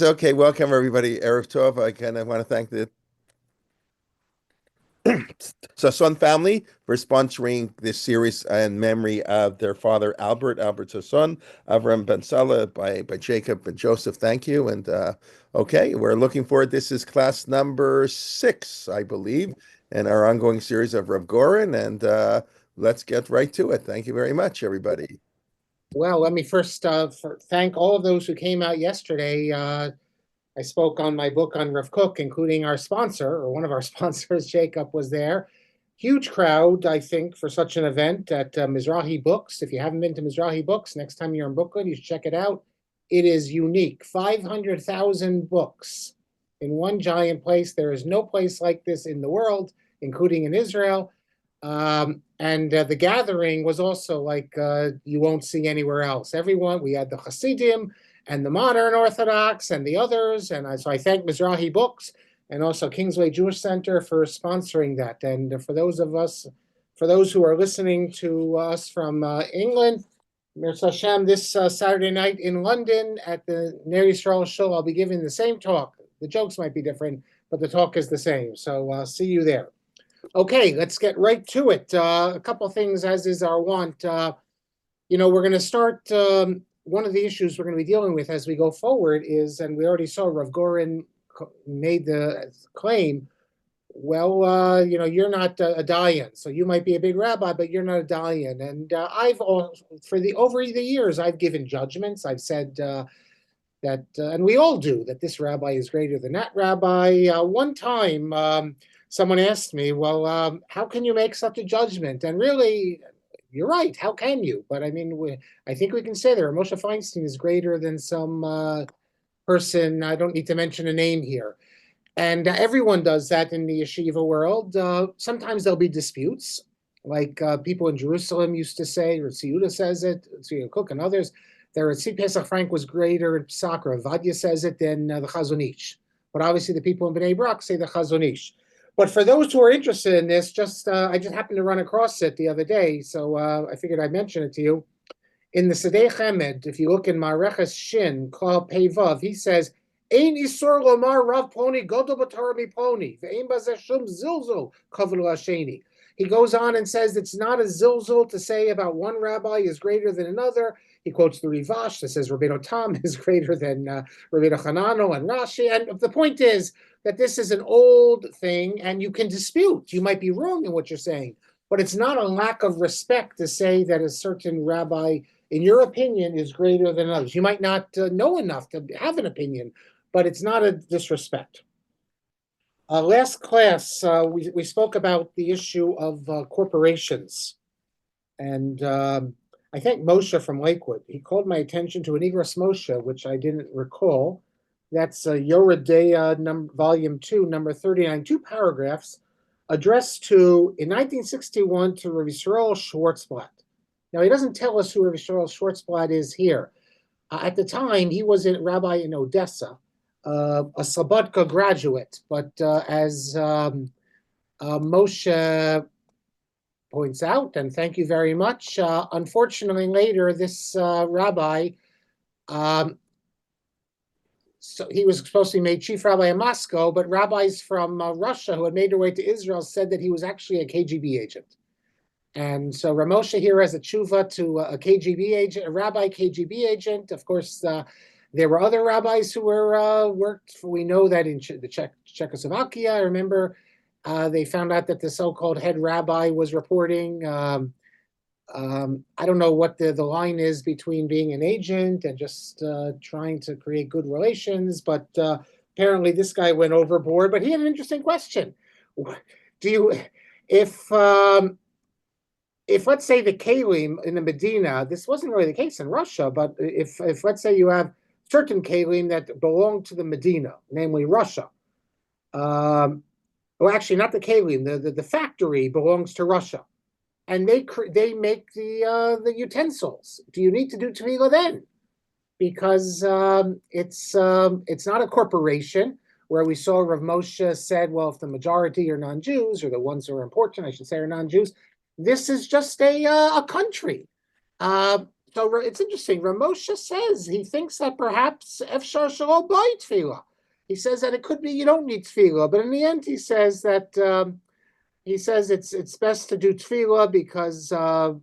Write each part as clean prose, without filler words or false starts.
Okay, welcome everybody. Erev Tov. I want to thank the Sasson family for sponsoring this series in memory of their father Albert Sasson, Avram Ben Salah by Jacob and Joseph. Thank you. And okay, we're looking forward. This is class number 6, I believe, in our ongoing series of Rav Gorin. And let's get right to it. Thank you very much, everybody. Well, let me first thank all of those who came out yesterday. I spoke on my book on Rav Kook, including our sponsor, or one of our sponsors, Jacob, was there. Huge crowd, I think, for such an event at Mizrahi Books. If you haven't been to Mizrahi Books, next time you're in Brooklyn, you should check it out. It is unique. 500,000 books in one giant place. There is no place like this in the world, including in Israel. And the gathering was also like you won't see anywhere else. We had the Hasidim and the modern Orthodox and the others. And so I thank Mizrahi Books and also Kingsway Jewish Center for sponsoring that. And for those who are listening to us from England, Mirza Hashem, this Saturday night in London at the Ner Yisrael Shul, I'll be giving the same talk. The jokes might be different, but the talk is the same. So see you there. Okay, let's get right to it. A couple of things, as is our want. We're going to start. One of the issues we're going to be dealing with as we go forward is, and we already saw Rav Gorin made the claim, well, you're not a dayan, so you might be a big rabbi, but you're not a dayan. And over the years, I've given judgments. I've said that, and we all do, that this rabbi is greater than that rabbi. One time, someone asked me, well, how can you make such a judgment? And really, you're right. How can you? But I mean, I think we can say that Moshe Feinstein is greater than some person. I don't need to mention a name here. And everyone does that in the yeshiva world. Sometimes there'll be disputes, like people in Jerusalem used to say, or Tziyuda says it, Tziyuda Cook and others, that Tzvi Pesach Frank was greater in Pesach, Vadia says it, than the Chazon Ish. But obviously the people in Bnei Brak say the Chazon Ish. But for those who are interested in this, I just happened to run across it the other day, so I figured I'd mention it to you. In the Sedei Chemed, if you look in Mareches Shin, Klal Pei Vav, he says, Ein isur lomar Rav Ploni godol b'Torah miploni ve'ein bazeh shum zilzul kavod l'Hasheni. He goes on and says it's not a zilzul to say about one rabbi is greater than another. He quotes the Rivash that says Rabbeinu Tam is greater than Rabbeinu Hanano and Rashi. And the point is that this is an old thing, and you can dispute. You might be wrong in what you're saying, but it's not a lack of respect to say that a certain rabbi, in your opinion, is greater than others. You might not know enough to have an opinion, but it's not a disrespect. Last class, we spoke about the issue of corporations. And I think Moshe from Lakewood, he called my attention to an Igros Moshe, which I didn't recall. That's Yoredeya, volume 2, number 39, 2 paragraphs addressed in 1961 to Rav Yisrael Schwartzblatt. Now, he doesn't tell us who Rav Yisrael Schwartzblatt is here. At the time, he was a rabbi in Odessa, a Slobodka graduate, but as Moshe points out, and thank you very much, unfortunately later this rabbi, so he was supposed to be made chief rabbi in Moscow, but rabbis from Russia who had made their way to Israel said that he was actually a KGB agent. And so R Moshe here has a tshuva to a KGB agent, a rabbi KGB agent. Of course, there were other rabbis who were worked. We know that in Czechoslovakia, I remember they found out that the so-called head rabbi was reporting. I don't know what the line is between being an agent and just trying to create good relations, but apparently this guy went overboard. But he had an interesting question. If let's say the Kalim in the Medina, this wasn't really the case in Russia, but if let's say you have certain Kalim that belong to the Medina, namely Russia, well, actually not the Kalim, the factory belongs to Russia, and they make the utensils. Do you need to do tevillah then? Because it's not a corporation where we saw Rav Moshe said, well, if the majority are non-Jews, or the ones who are important, I should say, are non-Jews, this is just a country. So it's interesting. R Moshe says he thinks that perhaps efshar shelo by tevillah. He says that it could be you don't need tevillah, but in the end, he says that it's best to do tevillah because the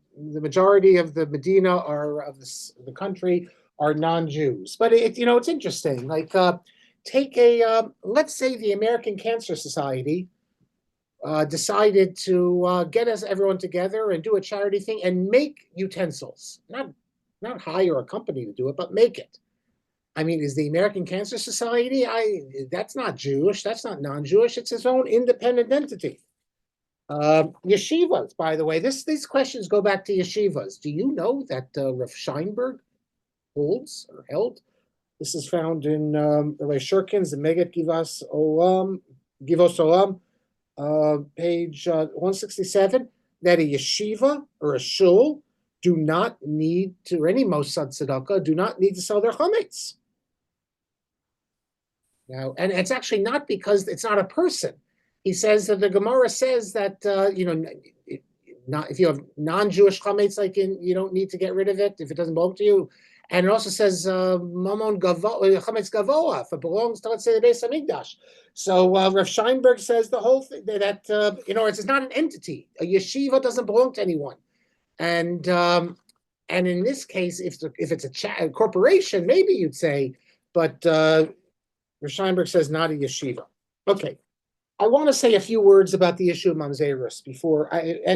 majority of the Medina or of the country are non-Jews. But it's interesting. Like take let's say the American Cancer Society decided to get everyone together and do a charity thing and make utensils, not hire a company to do it, but make it. I mean, is the American Cancer Society? That's not Jewish. That's not non-Jewish. It's its own independent entity. Yeshivas, by the way, these questions go back to yeshivas. Do you know that Rav Scheinberg holds or held? This is found in Rabbi Shurkin's the Megat Givos Olam, page 167, that a yeshiva or a shul do not need to, or any Mossad Tzedakah, do not need to sell their chametz. Now, and it's actually not because it's not a person. He says that the Gemara says that, not if you have non-Jewish chametz, you don't need to get rid of it if it doesn't belong to you. And it also says mamon chametz gavoa if it belongs to, let's say, the Beis Hamikdash. So Rav Scheinberg says the whole thing that it's not an entity. A yeshiva doesn't belong to anyone, and in this case, if it's a corporation, maybe you'd say, but Rav Scheinberg says not a yeshiva. Okay. I want to say a few words about the issue of mamzerut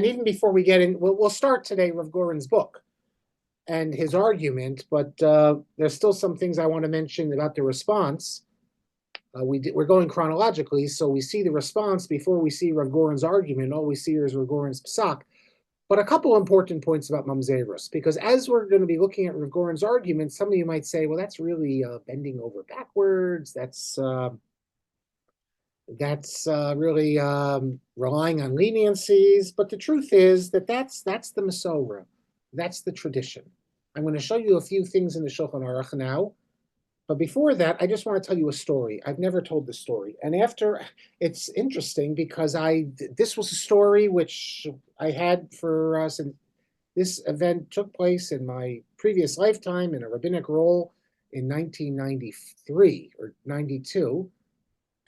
even before we get in. We'll start today with Goren's book and his argument, but there's still some things I want to mention about the response. We're going chronologically, so we see the response before we see Rav Goren's argument. All we see is Rav Goren's psak. But a couple important points about mamzerut, because as we're going to be looking at Rav Goren's argument, some of you might say, well, that's really bending over backwards. That's really relying on leniencies. But the truth is that's the Masorah. That's the tradition. I'm going to show you a few things in the Shulchan Aruch now. But before that, I just want to tell you a story. I've never told this story. And it's interesting because this was a story which I had for us. And this event took place in my previous lifetime in a rabbinic role in 1993 or 92.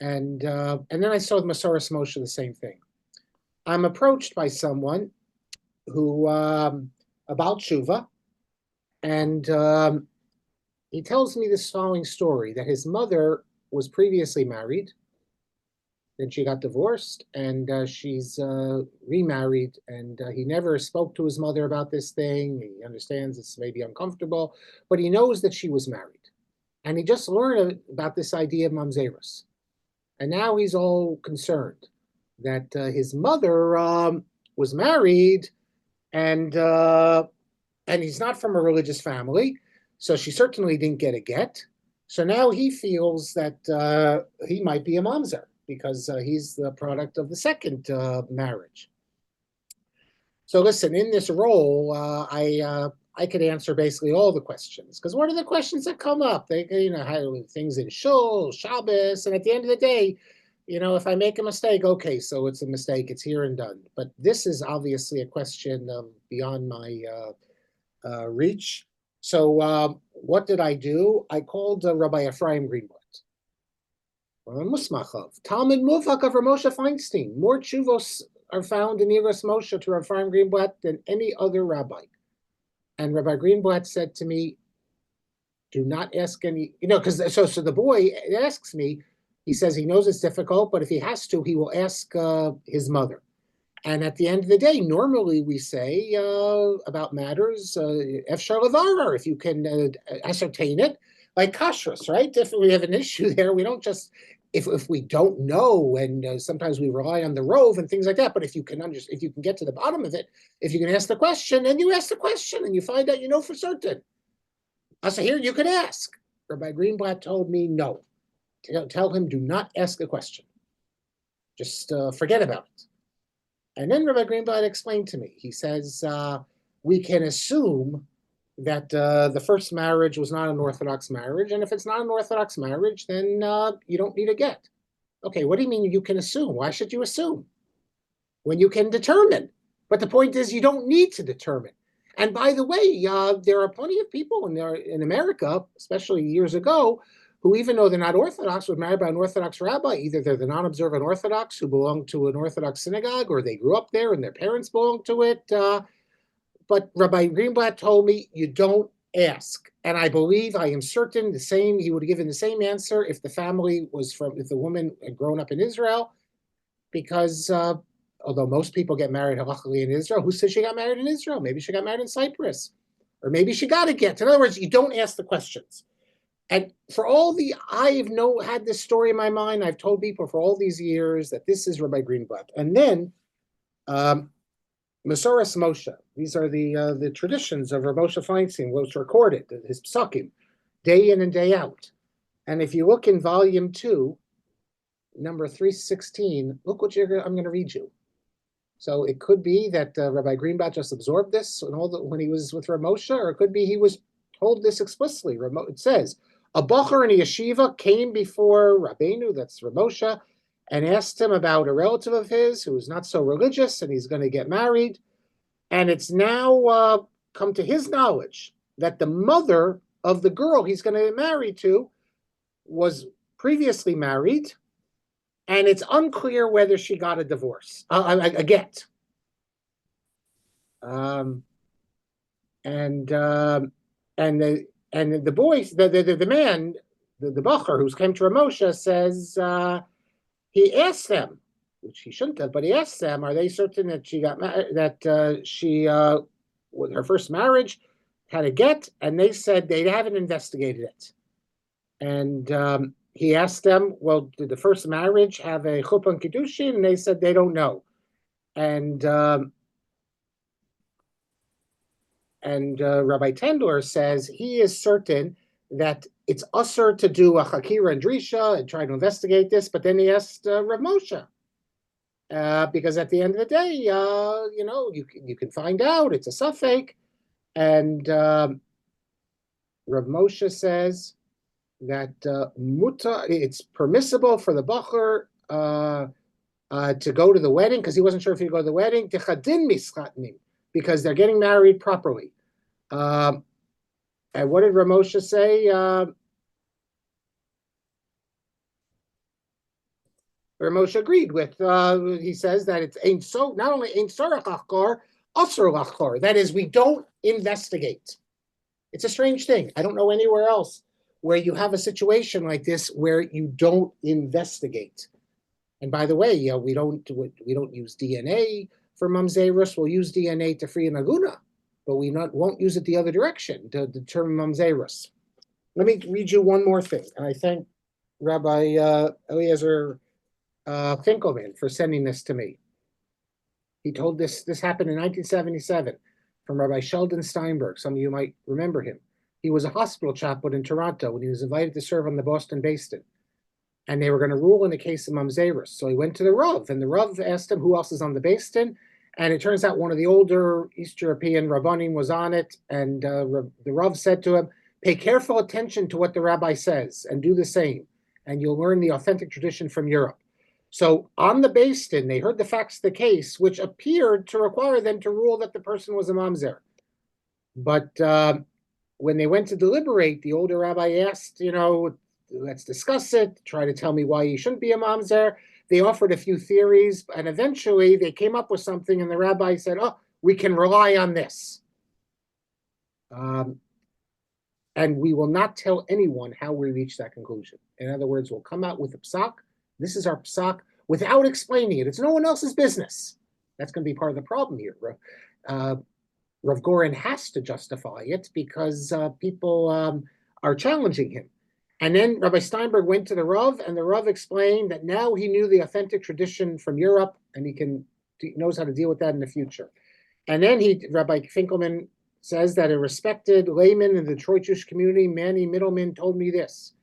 And then I saw with Masoras Moshe the same thing. I'm approached by someone who about tshuva, and he tells me this following story: that his mother was previously married, then she got divorced, and she's remarried, and he never spoke to his mother about this thing. He understands it's maybe uncomfortable, but he knows that she was married, and he just learned about this idea of mamzerut. And now he's all concerned that his mother was married, and he's not from a religious family, so she certainly didn't get a get. So now he feels that he might be a mamzer because he's the product of the second marriage. So listen, in this role, I could answer basically all the questions, because what are the questions that come up? How things in Shul, Shabbos, and at the end of the day, if I make a mistake, okay, so it's a mistake, it's here and done. But this is obviously a question beyond my reach. So what did I do? I called Rabbi Ephraim Greenblatt, Musmachov, Talmud Muvak of R Moshe Feinstein. More tshuvos are found in Iras Moshe to Rabbi Ephraim Greenblatt than any other rabbi. And Rabbi Greenblatt said to me, do not ask any, because so the boy asks me, he says he knows it's difficult, but if he has to, he will ask his mother. And at the end of the day, normally we say about matters, efshar levarer, if you can ascertain it, like kashrus, right? If we have an issue there, we don't just, if we don't know, and sometimes we rely on the rove and things like that, but if you can if you can get to the bottom of it, if you can ask the question, and you ask the question, and you find out you know for certain. So here you could ask. Rabbi Greenblatt told me no. Tell him do not ask a question. Just forget about it. And then Rabbi Greenblatt explained to me. He says we can assume that the first marriage was not an Orthodox marriage, and if it's not an Orthodox marriage, then you don't need a get. Okay, what do you mean you can assume? Why should you assume? When you can determine. But the point is you don't need to determine. And by the way, there are plenty of people in America, especially years ago, who, even though they're not Orthodox, were married by an Orthodox rabbi. Either they're the non-observant Orthodox who belong to an Orthodox synagogue, or they grew up there and their parents belonged to it. But Rabbi Greenblatt told me, you don't ask. And I am certain he would have given the same answer if the woman had grown up in Israel, because although most people get married halakhically in Israel, who says she got married in Israel? Maybe she got married in Cyprus, or maybe she got a get. In other words, you don't ask the questions. And I've had this story in my mind. I've told people for all these years that this is Rabbi Greenblatt. And then Masoras Moshe. These are the traditions of Rav Moshe Feinstein, what's recorded, his psukim, day in and day out. And if you look in volume 2, number 316, look what I'm going to read you. So it could be that Rabbi Greenblatt just absorbed this when he was with Rav Moshe, or it could be he was told this explicitly. It says, a bacher in a yeshiva came before Rabbeinu, that's Rav Moshe, and asked him about a relative of his who is not so religious, and he's going to get married. And it's now come to his knowledge that the mother of the girl he's going to get married to was previously married, and it's unclear whether she got a divorce, a get. And the boy, the man, the bacher who's came to Rav Moshe says he asked them, which he shouldn't have, but he asked them, are they certain that she got married, that she with her first marriage had a get? And they said they haven't investigated it. And he asked them, well, did the first marriage have a chuppah and kiddushin? And they said they don't know. And Rabbi Tendler says he is certain that it's usher to do a chakira and drisha and try to investigate this. But then he asked Rav Moshe, because at the end of the day, you can find out, it's a suffix. And Rav Moshe says that it's permissible for the bacher to go to the wedding, because he wasn't sure if he'd go to the wedding, because they're getting married properly. And what did Rav Moshe say? Rav Moshe agreed with. He says that it's not only ein sarach lachkor, asur lachkor. That is, we don't investigate. It's a strange thing. I don't know anywhere else where you have a situation like this where you don't investigate. And by the way, we don't use DNA for mamzerus. We'll use DNA to free an aguna, but we won't use it the other direction to determine mamzerus. Let me read you one more thing, and I thank Rabbi Eliezer Finkelman for sending this to me. He told this happened in 1977 from Rabbi Sheldon Steinberg. Some of you might remember him. He was a hospital chaplain in Toronto when he was invited to serve on the Boston Basin. And they were going to rule in the case of mamzerus. So he went to the Rav, and the Rav asked him who else is on the Basin. And it turns out one of the older East European Rabbanim was on it. And the Rav said to him, pay careful attention to what the rabbi says and do the same. And you'll learn the authentic tradition from Europe. So on the Basin, they heard the facts of the case, which appeared to require them to rule that the person was a mamzer. But when they went to deliberate, the older rabbi asked, let's discuss it, try to tell me why you shouldn't be a mamzer. They offered a few theories, and eventually they came up with something, and the rabbi said, oh, we can rely on this. And we will not tell anyone how we reached that conclusion. In other words, we'll come out with a psak. This is our psak, without explaining it. It's no one else's business. That's going to be part of the problem here. Rav Goren has to justify it because people are challenging him. And then Rabbi Steinberg went to the Rav, and the Rav explained that now he knew the authentic tradition from Europe, and he knows how to deal with that in the future. And then Rabbi Finkelman says that a respected layman in the Detroit Jewish community, Manny Middleman, told me this.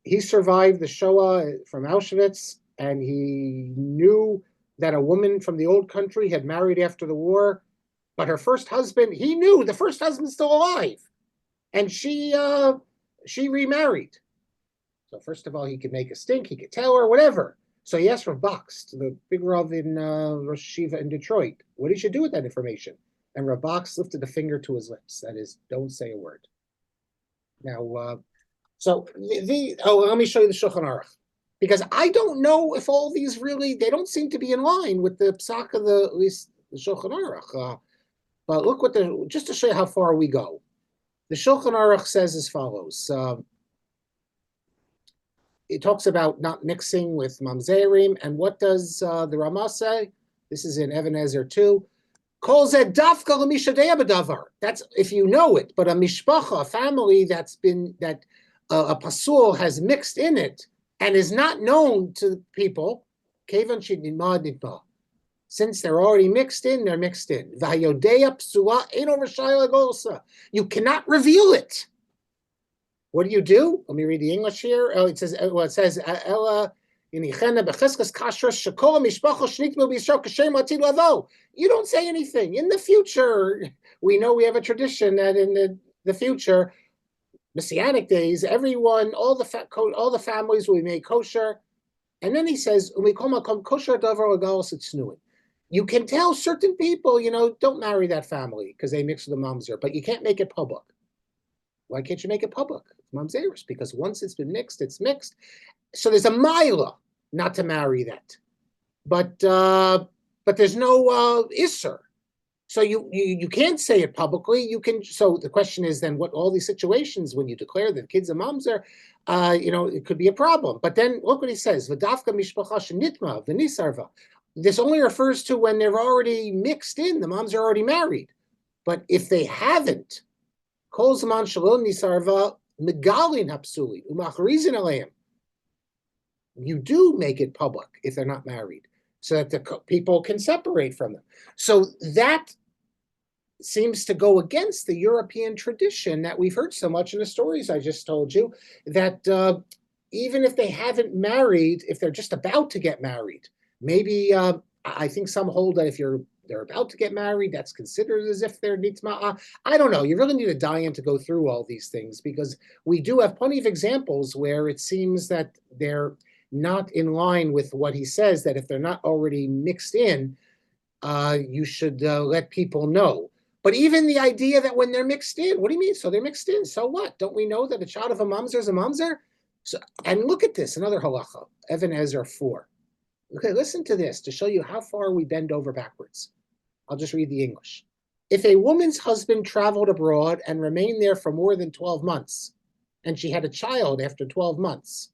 He survived the Shoah from Auschwitz, and he knew that a woman from the old country had married after the war, but her first husband, he knew the first husband's still alive, and she remarried. So first of all, he could make a stink, he could tell her, whatever. So he asked Rav Box, the big Rav in Rosh Yeshiva in Detroit, what he should do with that information. And Rav Box lifted a finger to his lips. That is, don't say a word. Now, let me show you the Shulchan Aruch. Because I don't know if all these really, they don't seem to be in line with the psak of at least the Shulchan Aruch. But look just to show you how far we go. The Shulchan Aruch says as follows. It talks about not mixing with mamzerim. And what does the Ramah say? This is in Even Ezer 2. Calls it dafka l'mishadei b'davar. That's if you know it. But a mishpacha, a family that's been, that a pasul has mixed in it, and is not known to people, since they're already mixed in, they're mixed in. You cannot reveal it. What do? Let me read the English here. It says, Ella you don't say anything. In the future, we know we have a tradition that in the future, Messianic days, everyone, all the families will be made kosher. And then he says, you can tell certain people, don't marry that family because they mix with the mamzer, but you can't make it public. Why can't you make it public? Mamzerus, because once it's been mixed, it's mixed. So there's a mila not to marry that. But there's no isser. So you can't say it publicly. You can. So the question is then, what all these situations when you declare that the kid's a mamzer, it could be a problem. But then look what he says: V'dafka mishpacha shenitma v'nisarva. This only refers to when they're already mixed in. The moms are already married. But if they haven't, kol zaman shalom nisarva megalin hapsuli umachrizin aleim. You do make it public if they're not married, so that the people can separate from them. So that seems to go against the European tradition that we've heard so much in the stories I just told you, that even if they haven't married, if they're just about to get married, maybe I think some hold that if they're about to get married, that's considered as if they're nitma'a. I don't know. You really need a dayan to go through all these things, because we do have plenty of examples where it seems that they're not in line with what he says, that if they're not already mixed in, you should let people know. But even the idea that when they're mixed in, what do you mean? So they're mixed in, so what? Don't we know that a child of a mamzer is a mamzer? So, and look at this, another halacha, Even Ezer 4. Okay, listen to this to show you how far we bend over backwards. I'll just read the English. If a woman's husband traveled abroad and remained there for more than 12 months, and she had a child after 12 months,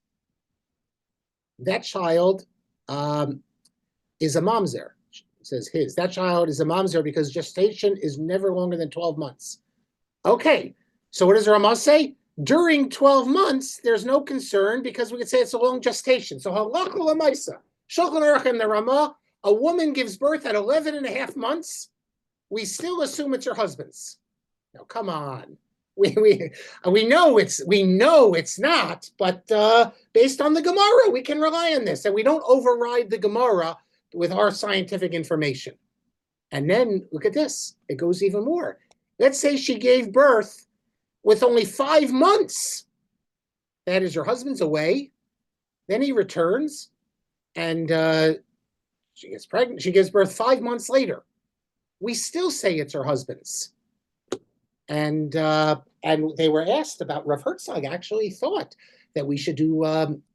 that child is a mamzer. It says his. That child is a mamzer because gestation is never longer than 12 months. Okay, so what does Ramah say? During 12 months, there's no concern because we could say it's a long gestation. So halakha l'maisa, Shulchan Aruch and the Ramah, a woman gives birth at 11 and a half months, we still assume it's her husband's. Now, come on. We know it's not, but based on the Gemara, we can rely on this, and we don't override the Gemara with our scientific information. And then look at this; it goes even more. Let's say she gave birth with only 5 months. That is, her husband's away, then he returns, and she gets pregnant. She gives birth 5 months later. We still say it's her husband's. And they were asked about, Rav Herzog actually thought that we should do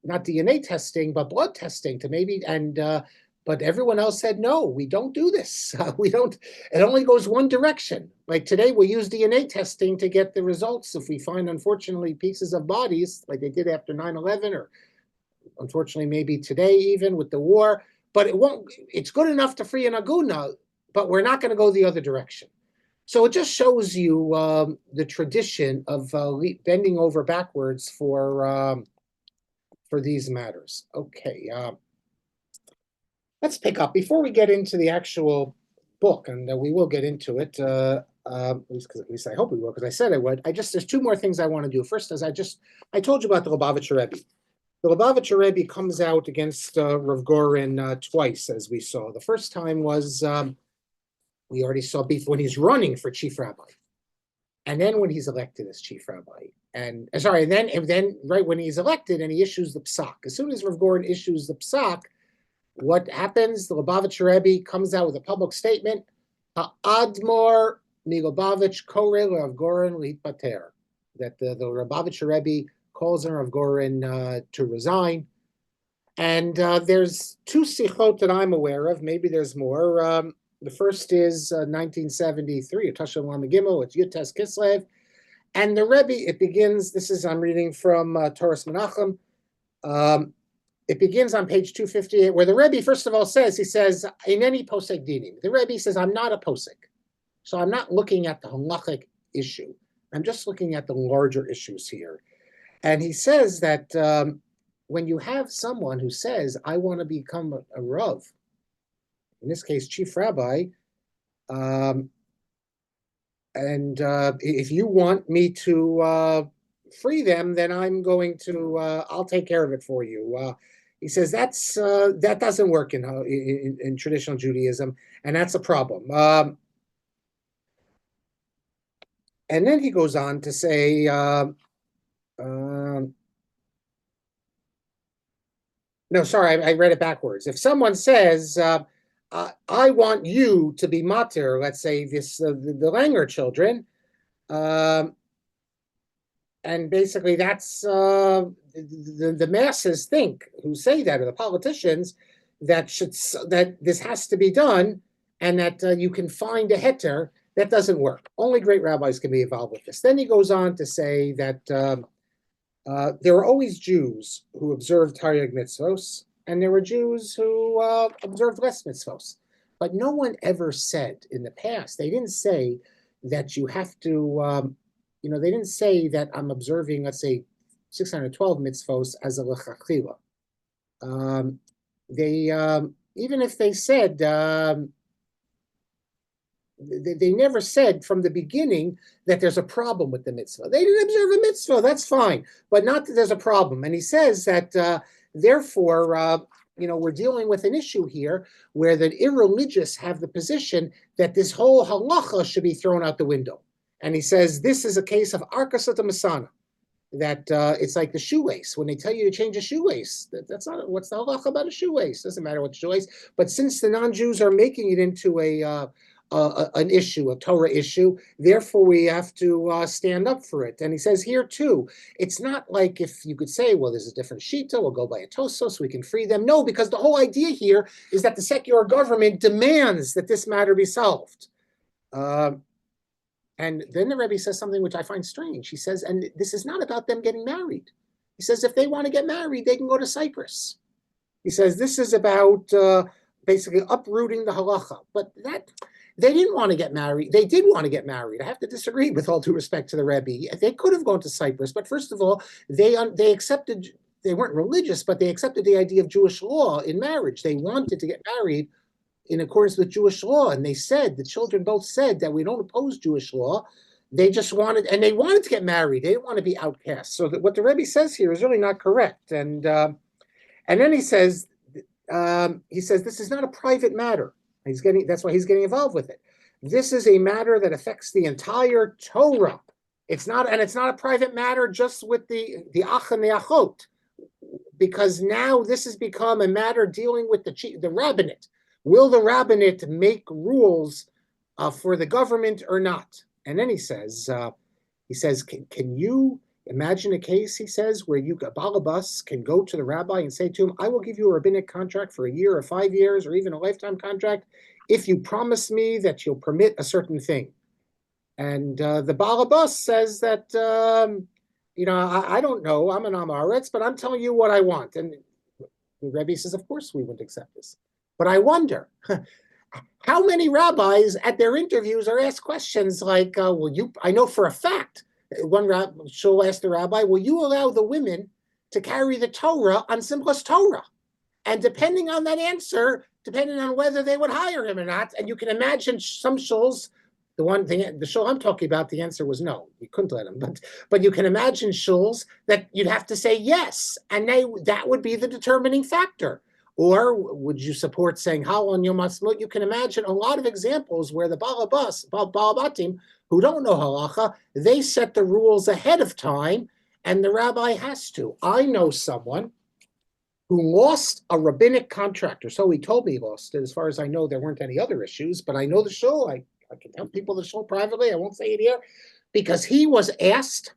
not DNA testing, but blood testing to maybe, but everyone else said, no, we don't do this. We don't, it only goes one direction. Like today, we use DNA testing to get the results if we find, unfortunately, pieces of bodies like they did after 9/11, or unfortunately, maybe today even with the war, but it's good enough to free an aguna, but we're not going to go the other direction. So it just shows you the tradition of bending over backwards for these matters. Okay, let's pick up before we get into the actual book, and we will get into it. At least I hope we will, because I said I would. There's two more things I want to do. First, as I told you about the Lubavitcher Rebbe. The Lubavitcher Rebbe comes out against Rav Gorin twice, as we saw. The first time was. We already saw when he's running for chief rabbi, and then when he's elected as chief rabbi, and then right when he's elected and he issues the psak. As soon as Rav Gorin issues the psak, what happens? The Lubavitcher Rebbe comes out with a public statement. Admor Lubavitch Korel of Goren Litpater, that the Lubavitcher Rebbe calls on Rav Gorin to resign. And there's two sichot that I'm aware of. Maybe there's more. The first is 1973, Tashem Lam Gimel, it's Yutes Kislev. And the Rebbe, it begins, I'm reading from Torah Menachem. It begins on page 258, where the Rebbe, first of all, he says, in any posek dinim, the Rebbe says, I'm not a posek. So I'm not looking at the halakhic issue. I'm just looking at the larger issues here. And he says that when you have someone who says, I want to become a Rav, in this case, chief rabbi, and if you want me to free them, then I'm going to, I'll take care of it for you. He says that doesn't work in traditional Judaism, and that's a problem. And then he goes on to say, no, sorry, I read it backwards. If someone says, I want you to be matir, let's say the Langer children, and basically that's the masses think, who say that, or the politicians, that this has to be done, and that you can find a heter. That doesn't work. Only great rabbis can be involved with this. Then he goes on to say that there were always Jews who observed Taryag mitzvos, and there were Jews who observed less mitzvos. But no one ever said in the past, they didn't say that you have to, they didn't say that I'm observing, let's say, 612 mitzvos as a lechachila. Even if they said, they never said from the beginning that there's a problem with the mitzvah. They didn't observe a mitzvah, that's fine, but not that there's a problem. And he says that, therefore, we're dealing with an issue here where the irreligious have the position that this whole halacha should be thrown out the window. And he says this is a case of arkasat masana, that it's like the shoelace. When they tell you to change a shoelace, that's not what's the halacha about a shoelace. Doesn't matter what shoelace. But since the non-Jews are making it into an issue, a Torah issue, therefore we have to stand up for it. And he says here too, it's not like if you could say, well, there's a different shita, we'll go by a tosos, so we can free them. No, because the whole idea here is that the secular government demands that this matter be solved. And then the Rebbe says something which I find strange. He says, and this is not about them getting married. He says, if they want to get married, they can go to Cyprus. He says, this is about basically uprooting the halacha. But that they didn't want to get married. They did want to get married. I have to disagree with all due respect to the Rebbe. They could have gone to Cyprus, but first of all, they accepted, they weren't religious, but they accepted the idea of Jewish law in marriage. They wanted to get married in accordance with Jewish law. And they said, the children both said that we don't oppose Jewish law. They just wanted, and they wanted to get married. They didn't want to be outcasts. So what the Rebbe says here is really not correct. And then he says, this is not a private matter. That's why he's getting involved with it. This is a matter that affects the entire Torah. It's not a private matter just with the ach and the achot, because now this has become a matter dealing with the rabbinate. Will the rabbinate make rules for the government or not? And then he says, can you imagine a case, he says, where a balabas can go to the rabbi and say to him, I will give you a rabbinic contract for a year or 5 years or even a lifetime contract if you promise me that you'll permit a certain thing. And the balabas says that, I don't know, I'm an Amaretz, but I'm telling you what I want. And the Rebbe says, of course we wouldn't accept this. But I wonder, how many rabbis at their interviews are asked questions like, I know for a fact, one shul asked the rabbi, will you allow the women to carry the Torah on Simchas Torah? And depending on that answer, depending on whether they would hire him or not, and you can imagine some shuls, the shul I'm talking about, the answer was no. You couldn't let him. But you can imagine shuls that you'd have to say yes, and that would be the determining factor. Or would you support saying how on Yom Ha'atzmaut? You can imagine a lot of examples where the Balabatim, who don't know halacha, they set the rules ahead of time, and the rabbi has to. I know someone who lost a rabbinic contractor. So he told me he lost it. As far as I know, there weren't any other issues, but I know the show. I can tell people the show privately. I won't say it here, because he was asked,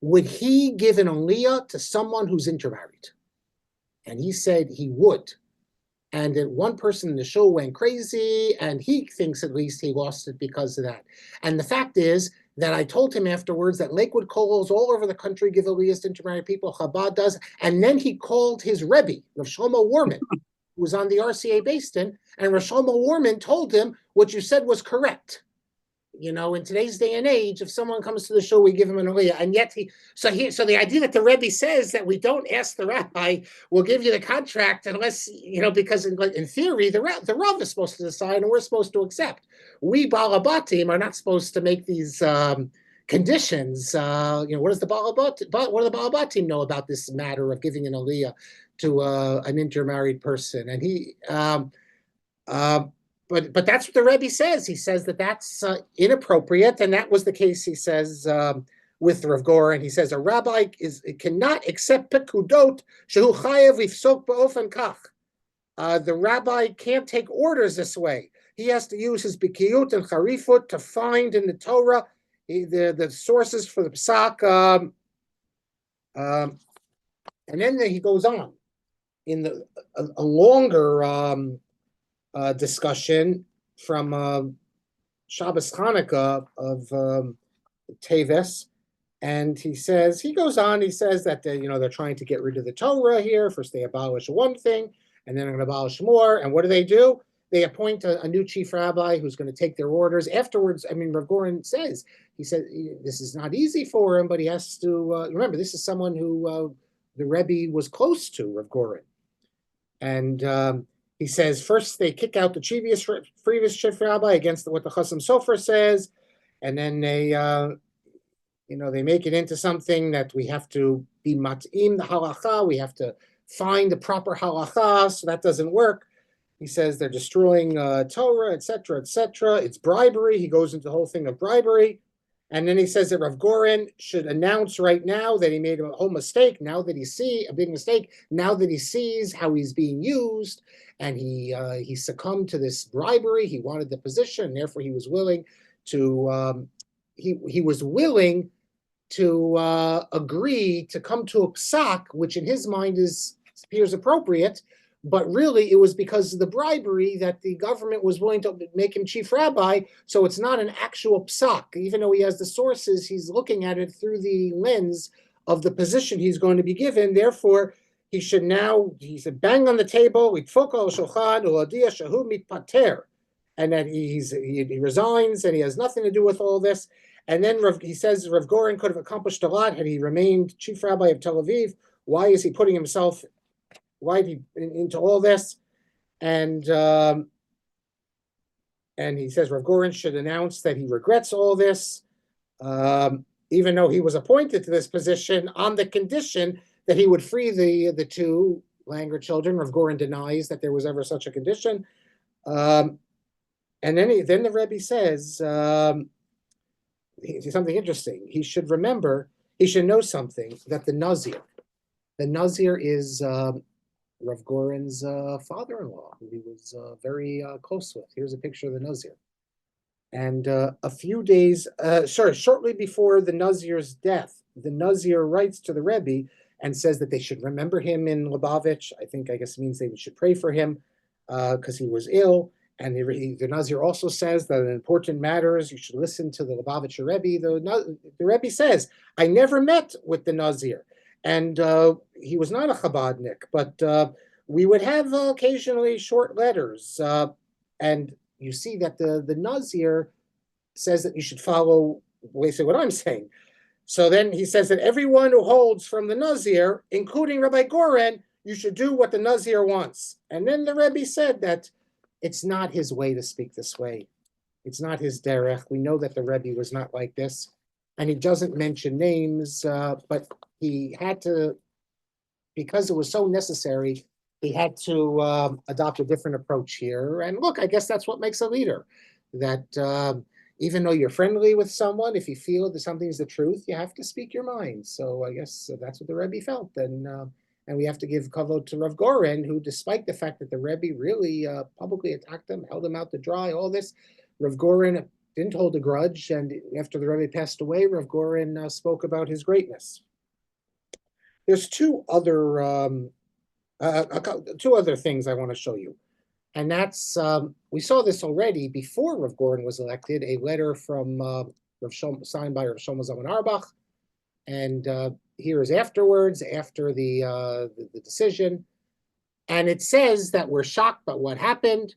would he give an aliyah to someone who's intermarried? And he said he would. And then one person in the show went crazy, and he thinks at least he lost it because of that. And the fact is that I told him afterwards that Lakewood kollels all over the country give aliyahs to intermarried people. Chabad does. And then he called his Rebbe, Rav Shlomo Warman, who was on the RCA based in, and Rav Shlomo Warman told him what you said was correct. You know, in today's day and age, if someone comes to the show, we give him an aliyah, and yet so the idea that the Rebbe says that we don't ask the rabbi, we'll give you the contract unless, you know, because in theory the Rav is supposed to decide and we're supposed to accept. We balabatim are not supposed to make these conditions. You know, what do the balabatim know about this matter of giving an aliyah to an intermarried person? And he. But that's what the Rebbe says. He says that that's inappropriate, and that was the case. He says with Rav Goren, he says a rabbi cannot accept pekudot shehu chayev lifsok ba'ofen kach. The rabbi can't take orders this way. He has to use his bikiyut and charifut to find in the Torah the sources for the psak. And then he goes on in a longer. Discussion from Shabbos Hanukkah of Teves, and he goes on, he says that they're trying to get rid of the Torah here. First they abolish one thing, and then they're going to abolish more. And what do? They appoint a new chief rabbi who's going to take their orders. Afterwards, I mean, Rav Gorin says, he said this is not easy for him, but he has to remember this is someone who the Rebbe was close to, Rav Gorin, and he says first they kick out the previous chief rabbi against what the Chasam Sofer says, and then they make it into something that we have to be mat'im the halakha. We have to find the proper halakha, so that doesn't work. He says they're destroying Torah, etc., etc. It's bribery. He goes into the whole thing of bribery. And then he says that Rav Gorin should announce right now that he made a whole mistake, now that a big mistake, now that he sees how he's being used, and he succumbed to this bribery. He wanted the position, and therefore he was willing to agree to come to a psak, which in his mind appears appropriate, but really it was because of the bribery that the government was willing to make him chief rabbi. So it's not an actual psak. Even though he has the sources, he's looking at it through the lens of the position he's going to be given. Therefore, he should bang on the table, and that he resigns and he has nothing to do with all this. And then he says Rav Gorin could have accomplished a lot had he remained chief rabbi of Tel Aviv. Why is he putting himself into all this? And he says Rav Gorin should announce that he regrets all this, even though he was appointed to this position on the condition that he would free the two Langer children. Rav Gorin denies that there was ever such a condition. And then the Rebbe says something interesting. He should know something, that the Nazir is Rav Gorin's father-in-law, who he was very close with. Here's a picture of the Nazir. And a few days, shortly before the Nazir's death, the Nazir writes to the Rebbe and says that they should remember him in Lubavitch. I guess it means they should pray for him because he was ill. And the Nazir also says that in important matters, you should listen to the Lubavitcher Rebbe. The Rebbe says, I never met with the Nazir. And he was not a Chabadnik, but we would have occasionally short letters. And you see that the Nazir says that you should follow basically what I'm saying. So then he says that everyone who holds from the Nazir, including Rabbi Goren, you should do what the Nazir wants. And then the Rebbe said that it's not his way to speak this way. It's not his derech. We know that the Rebbe was not like this. And he doesn't mention names, but he had to, because it was so necessary, he had to adopt a different approach here. And look, I guess that's what makes a leader, that even though you're friendly with someone, if you feel that something is the truth, you have to speak your mind. So I guess that's what the Rebbe felt. And And we have to give kavod to Rav Gorin, who, despite the fact that the Rebbe really publicly attacked him, held him out to dry, all this, Rav Gorin didn't hold a grudge. And after the Rebbe passed away, Rav Gorin spoke about his greatness. There's two other things I want to show you. And that's, we saw this already before Rav Gorin was elected, a letter from signed by Rav Shlomo Zalman Auerbach. And here is afterwards, after the decision. And it says that we're shocked by what happened,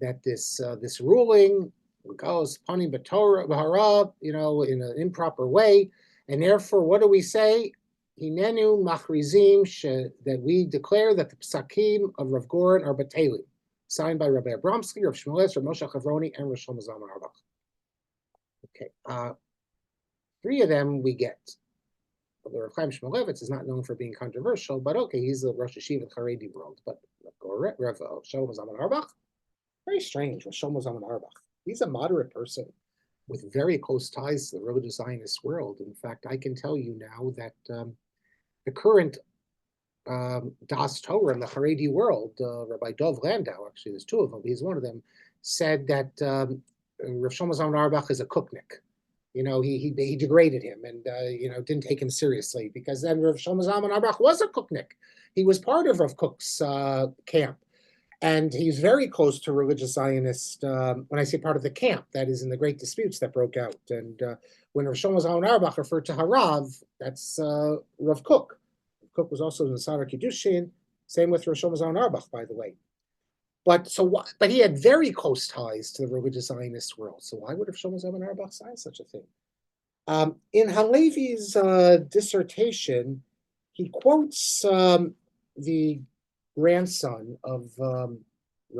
that this ruling goes panim b'Torah, in an improper way. And therefore, what do we say? Hinenu machrizim, that we declare that the psakim of Rav Gorin are batelim, signed by Rabbi Abramsky, Rav Shmuel, Rav Moshe Chavroni, and Rav Shlomo Zalman Auerbach. Okay, three of them we get. The Rav Chaim Shmulevitz is not known for being controversial, but okay, he's the Rosh Yeshiva in the Haredi world. But Rav Shlomo Zalman Auerbach, very strange. Rav Shlomo Zalman Auerbach, he's a moderate person with very close ties to the religious Zionist world. In fact, I can tell you now that the current Das Torah in the Haredi world, Rabbi Dov Landau, actually there's two of them, he's one of them, said that Rav Shlomo Zalman Auerbach is a kooknik. He degraded him and didn't take him seriously, because then Rav Shlomo Zalman Auerbach was a kooknik. He was part of Rav Kook's camp. And he's very close to religious Zionist, when I say part of the camp, that is in the great disputes that broke out. And when Rav Shlomo Zalman Auerbach referred to Harav, that's Rav Kook. Rav Kook was also in the Sadar Kiddushin, same with Rav Shlomo Zalman Auerbach, by the way. But he had very close ties to the religious Zionist world. So why would Rav Shlomo Zalman Auerbach sign such a thing? In Halevi's dissertation, he quotes the grandson of one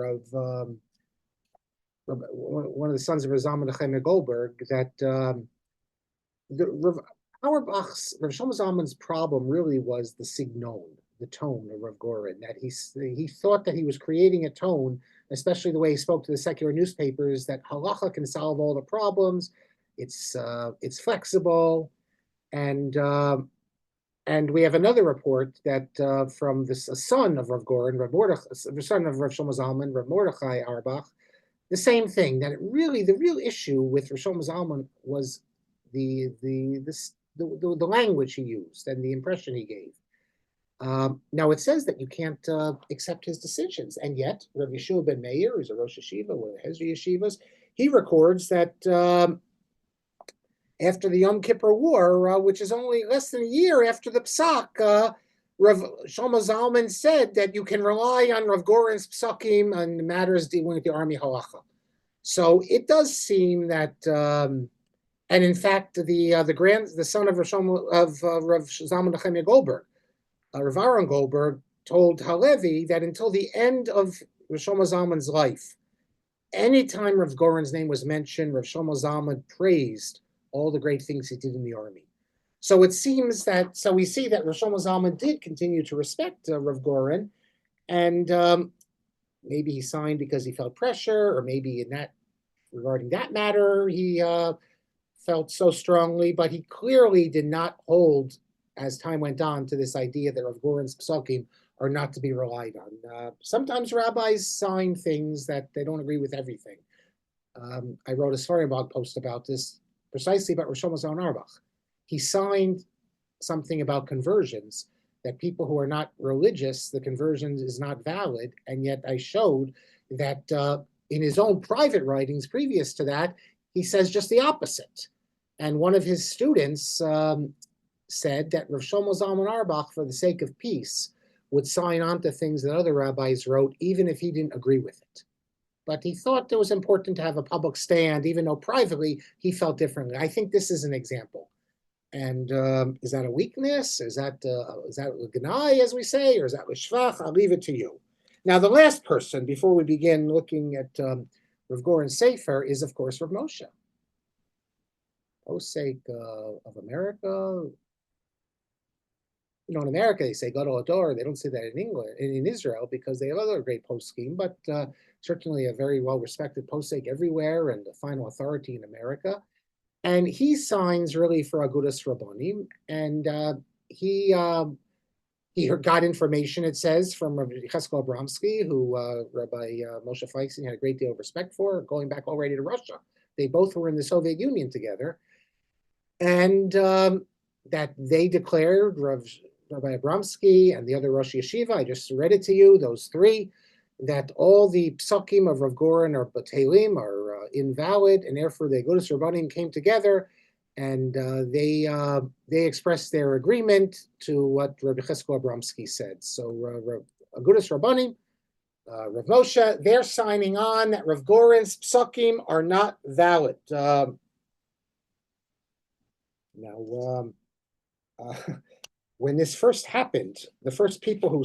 of the sons of Rav Zalman Goldberg, that Rav Shlomo Zalman's problem really was the signon, the tone of Rav Gorin, that he thought that he was creating a tone, especially the way he spoke to the secular newspapers, that halacha can solve all the problems, it's flexible, and we have another report that from the son of Rav Gorin, the son of Rav Shlomo Zalman, Rav Mordechai Auerbach, the same thing, that the real issue with Rav Shlomo Zalman was the language he used and the impression he gave. Now it says that you can't accept his decisions, and yet Rav Yeshua ben Meir, who's a Rosh Yeshiva, one of the Hezri Yeshivas, he records that after the Yom Kippur War, which is only less than a year after the Psak, Rav Shlomo Zalman said that you can rely on Rav Gorin's Psakim on matters dealing with the army halacha. So it does seem that, and in fact, the son of Rav Zalman Goldberg, Rav Aaron Goldberg, told Halevi that until the end of Rav Shlomo Zalman's life, anytime Rav Gorin's name was mentioned, Rav Shlomo Zalman praised all the great things he did in the army. So it seems that, so we see that Rav Shlomo Zalman did continue to respect Rav Gorin, and maybe he signed because he felt pressure, or maybe regarding that matter, he felt so strongly, but he clearly did not hold, as time went on, to this idea that Rav Gorin's psakim are not to be relied on. Sometimes rabbis sign things that they don't agree with everything. I wrote a Sfarim blog post about this, precisely about Rav Shlomo Zalman Auerbach. He signed something about conversions, that people who are not religious, the conversion is not valid, and yet I showed that in his own private writings previous to that, he says just the opposite. And one of his students said that Rav Shlomo Zalman Auerbach, for the sake of peace, would sign on to things that other rabbis wrote, even if he didn't agree with it. But he thought it was important to have a public stand, even though privately he felt differently. I think this is an example. And is that a weakness? Is that l'ganai, as we say, or is that l'shvach? I'll leave it to you. Now, the last person, before we begin looking at Rav Gorin's Sefer, is, of course, Rav Moshe. Posek of America. In America, they say Gadol Ador. They don't say that in England, in Israel, because they have other great poskim, but certainly a very well-respected posek everywhere and the final authority in America. And he signs really for Agudas Rabbanim, and he He got information, it says, from Rabbi Cheskel Abramsky, who Rabbi Moshe Feinstein had a great deal of respect for, going back already to Russia. They both were in the Soviet Union together. And that they declared, Rabbi Abramsky and the other Rosh Yeshiva, I just read it to you, those three, that all the psukim of Rav Goren or Batelim are invalid, and therefore the Agudas Rabbanim came together, and they expressed their agreement to what Rabbi Cheskel Abramsky said. So Agudas Rabbanim, Rav Moshe, they're signing on that Rav Goren's psukim are not valid. When this first happened, the first people who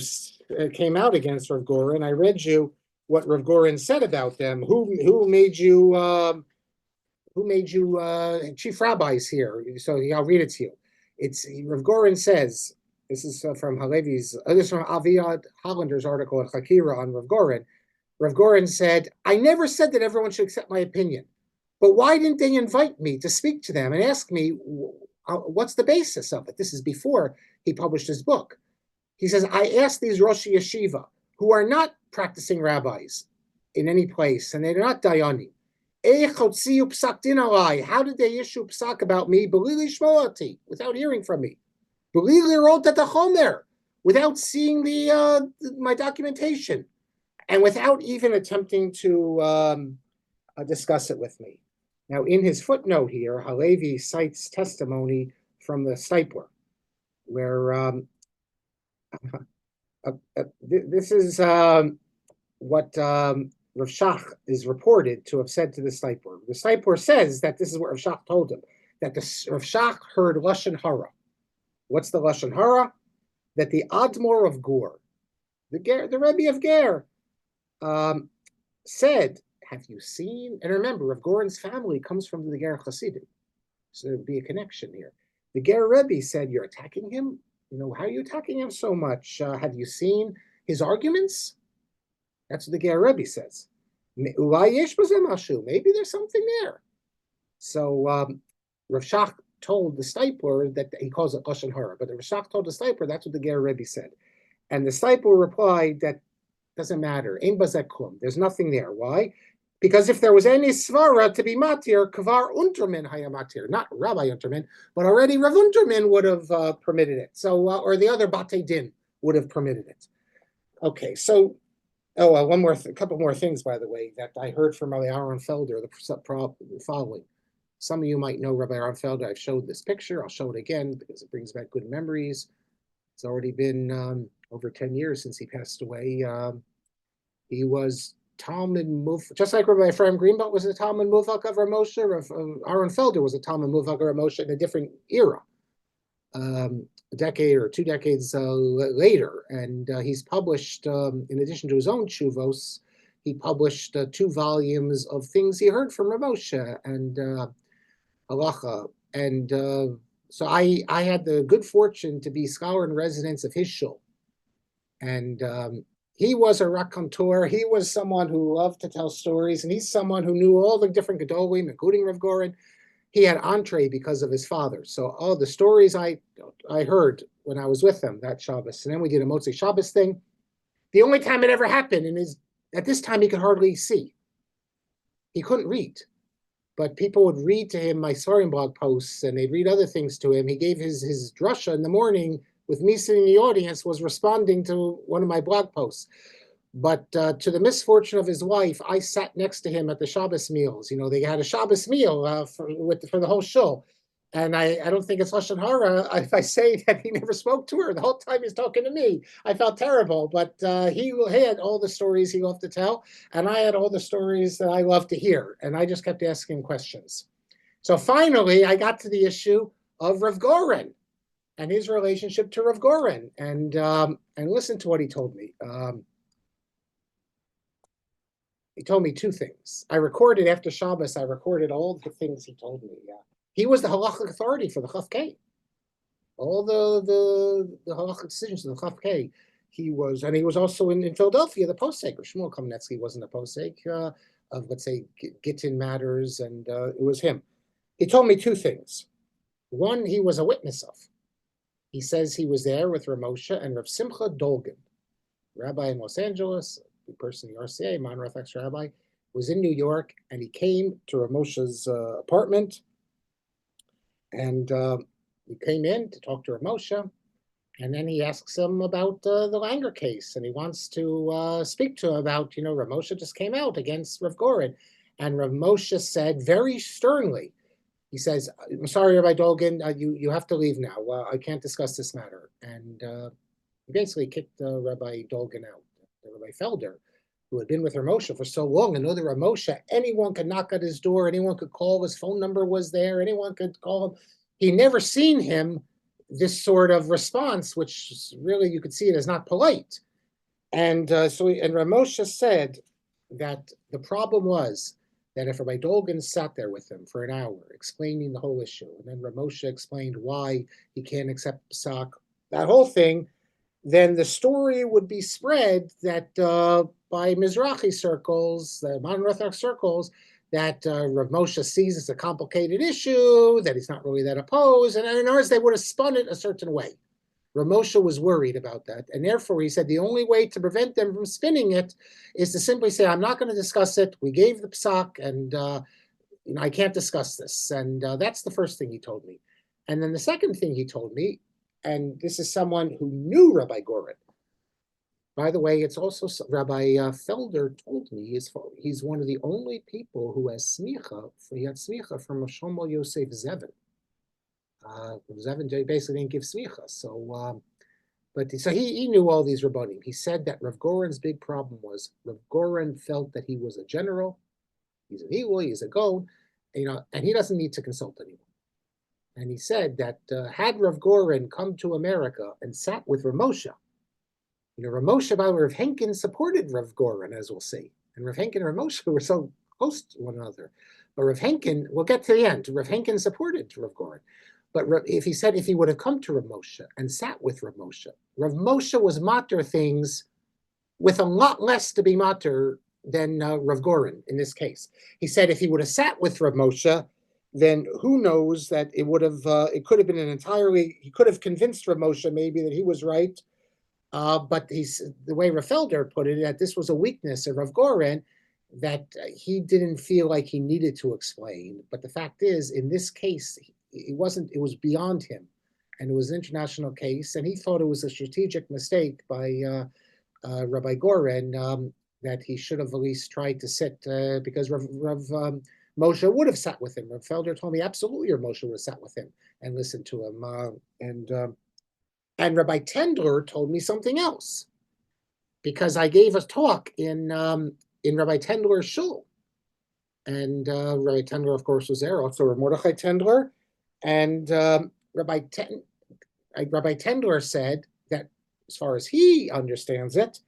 came out against Rav Goren, I read you what Rav Goren said about them. Who made you chief rabbis here? So I'll read it to you. It's Rav Goren says, this is from Halevi's, this is from Aviad Hollander's article at Chakira on Rav Goren. Rav Goren said, I never said that everyone should accept my opinion, but why didn't they invite me to speak to them and ask me what's the basis of it? This is before he published his book. He says, I asked these Rosh Yeshiva, who are not practicing rabbis in any place, and they're not Dayanim, how did they issue psak about me, without hearing from me? Without seeing my documentation, and without even attempting to discuss it with me. Now, in his footnote here, Halevi cites testimony from the Stipler, where this is what Rav Shach is reported to have said to the Stipler. The Stipler says that this is what Rav Shach told him, that Rav Shach heard Lashon Hara. What's the Lashon Hara? That the Admor of Gur, the Rebbe of Ger, said, have you seen? And remember, Rav Goren's family comes from the Ger Hasidim, so there'd be a connection here. The Ger Rebbe said, you're attacking him? How are you attacking him so much? Have you seen his arguments? That's what the Ger Rebbe says. Maybe there's something there. So Rav Shach told the Stipler that he calls it Lashon Hara, but Rav Shach told the Stipler that's what the Ger Rebbe said. And the Stipler replied that doesn't matter. Ein bazeh klum. There's nothing there. Why? Because if there was any svara to be matir, kvar Unterman haya matir, not Rabbi Unterman, but already Rav Unterman would have permitted it. So, or the other Batei Din would have permitted it. Okay, so, a couple more things, by the way, that I heard from Rabbi Aaron Felder, the following. Some of you might know Rabbi Aaron Felder. I've showed this picture. I'll show it again because it brings back good memories. It's already been over 10 years since he passed away. He was Talmud Mufak, just like Rabbi Ephraim Greenbelt was a Talmud Mufak of R Moshe. Aaron Felder was a Talmud Mufak of R Moshe in a different era, a decade or 2 decades later. And he's published, in addition to his own Chuvos, he published 2 volumes of things he heard from R Moshe and halacha. And so I had the good fortune to be scholar in residence of his shul. And he was a raconteur. He was someone who loved to tell stories, and he's someone who knew all the different Gedolim, including Rav Goren. He had entree because of his father. So all the stories I heard when I was with him that Shabbos, and then we did a Motzei Shabbos thing. The only time it ever happened, at this time he could hardly see. He couldn't read. But people would read to him my Sorim blog posts, and they'd read other things to him. He gave his drasha in the morning with me sitting in the audience, was responding to one of my blog posts. But to the misfortune of his wife, I sat next to him at the Shabbos meals. They had a Shabbos meal for the whole shul. And I don't think it's Lashon Hara if I say that he never spoke to her the whole time he's talking to me. I felt terrible, but he had all the stories he loved to tell, and I had all the stories that I loved to hear, and I just kept asking questions. So finally, I got to the issue of Rav Goren and his relationship to Rav Goren, and listen to what he told me. He told me 2 things. I recorded after Shabbos. I recorded all the things he told me. He was the halakhic authority for the Chaf K. All the halakhic decisions of the Chaf K. He was also in Philadelphia, the posek. Shmuel Kamenetsky wasn't a posek of, let's say, Gittin matters, and it was him. He told me 2 things. One, he was a witness of. He says he was there with Rav Moshe and Rav Simcha Dolgan, rabbi in Los Angeles, the person in the RCA, Mon Orthodox rabbi, was in New York, and he came to Rav Moshe's apartment, and he came in to talk to Rav Moshe, and then he asks him about the Langer case, and he wants to speak to him about, Rav Moshe just came out against Rav Gorin, and Rav Moshe said very sternly, he says, "I'm sorry, Rabbi Dolgan, you have to leave now. I can't discuss this matter." And he basically kicked Rabbi Dolgan out, Rabbi Felder, who had been with Rav Moshe for so long, and knew that Rav Moshe, anyone could knock at his door, anyone could call, his phone number was there, anyone could call him. He never seen him this sort of response, which really you could see it as not polite. And Rav Moshe said that the problem was that if Rabbi Dolgan sat there with him for an hour explaining the whole issue, and then Rav Moshe explained why he can't accept Psak, that whole thing, then the story would be spread that by Mizrahi circles, the modern Orthodox circles, that Rav Moshe sees as a complicated issue, that he's not really that opposed, and in ours they would have spun it a certain way. Rav Moshe was worried about that, and therefore he said the only way to prevent them from spinning it is to simply say, "I'm not going to discuss it. We gave the psak, and I can't discuss this." And that's the first thing he told me. And then the second thing he told me, and this is someone who knew Rabbi Goren. By the way, it's also Rabbi Felder told me he's one of the only people who has smicha. He had smicha from Shlomo Yosef Zevin. Zevin basically didn't give smicha, so he knew all these rabbanim. He said that Rav Goren's big problem was Rav Goren felt that he was a general, he's an eagle, he's a goat, and he doesn't need to consult anyone. And he said that had Rav Goren come to America and sat with Rav Moshe, Rav Moshe, by the way, Rav Henkin supported Rav Goren, as we'll see, and Rav Henkin and Rav Moshe were so close to one another. But Rav Henkin, we'll get to the end. Rav Henkin supported Rav Goren. But if he would have come to Rav Moshe and sat with Rav Moshe was matter things with a lot less to be matter than Rav Goren in this case. He said if he would have sat with Rav Moshe, then who knows that it would have, it could have been he could have convinced Rav Moshe maybe that he was right. But the way Rav Felder put it, that this was a weakness of Rav Goren that he didn't feel like he needed to explain. But the fact is, in this case, it was beyond him, and it was an international case, and he thought it was a strategic mistake by Rabbi Goren that he should have at least tried to sit because Rav Moshe would have sat with him. Rav Felder told me absolutely Rav Moshe would have sat with him and listened to him. And Rabbi Tendler told me something else, because I gave a talk in Rabbi Tendler's shul, and Rabbi Tendler, of course, was there. Also, Mordechai Tendler. And Rabbi Tendler said that, as far as he understands it,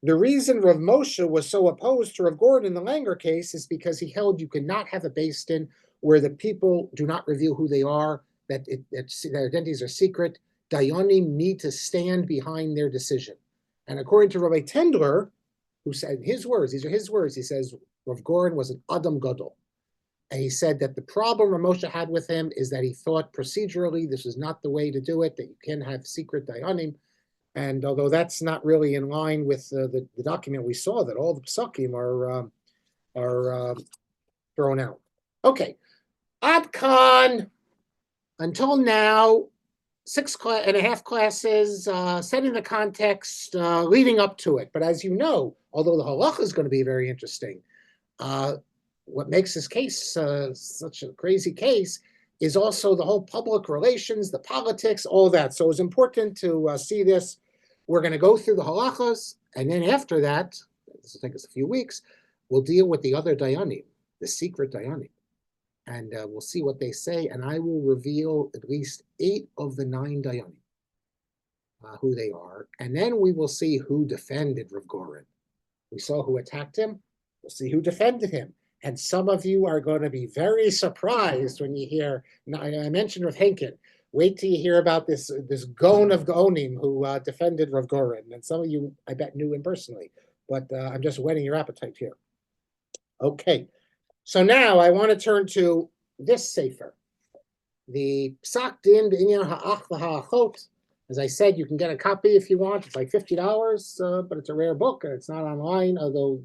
the reason Rav Moshe was so opposed to Rav Goren in the Langer case is because he held you cannot have a beis din where the people do not reveal who they are, that their identities are secret. Dayanim need to stand behind their decision. And according to Rabbi Tendler, who said his words, these are his words, he says Rav Goren was an Adam Gadol. And he said that the problem Rav Moshe had with him is that he thought procedurally this was not the way to do it, that you can have secret dayanim. And although that's not really in line with the document we saw, that all the psakim are thrown out. Okay, Ad Khan, until now, 6.5 classes, setting the context, leading up to it. But as you know, although the halacha is going to be very interesting, what makes this case such a crazy case is also the whole public relations, the politics, all that. So it's important to see this. We're going to go through the halachas, and then after that, this will take us a few weeks, we'll deal with the other dayanim, the secret dayanim. And we'll see what they say, and I will reveal at least 8 of the 9 dayanim, who they are. And then we will see who defended Rav Goren. We saw who attacked him. We'll see who defended him. And some of you are going to be very surprised when you hear, I mentioned Rav Henkin. Wait till you hear about this Gon of Gonim who defended Rav Goren. And some of you, I bet, knew him personally. But I'm just whetting your appetite here. Okay. So now I want to turn to this sefer, the Psak Din B'Inyan Ha'ach V'Ha'achot, As I said, you can get a copy if you want. It's like $50, but it's a rare book and it's not online, although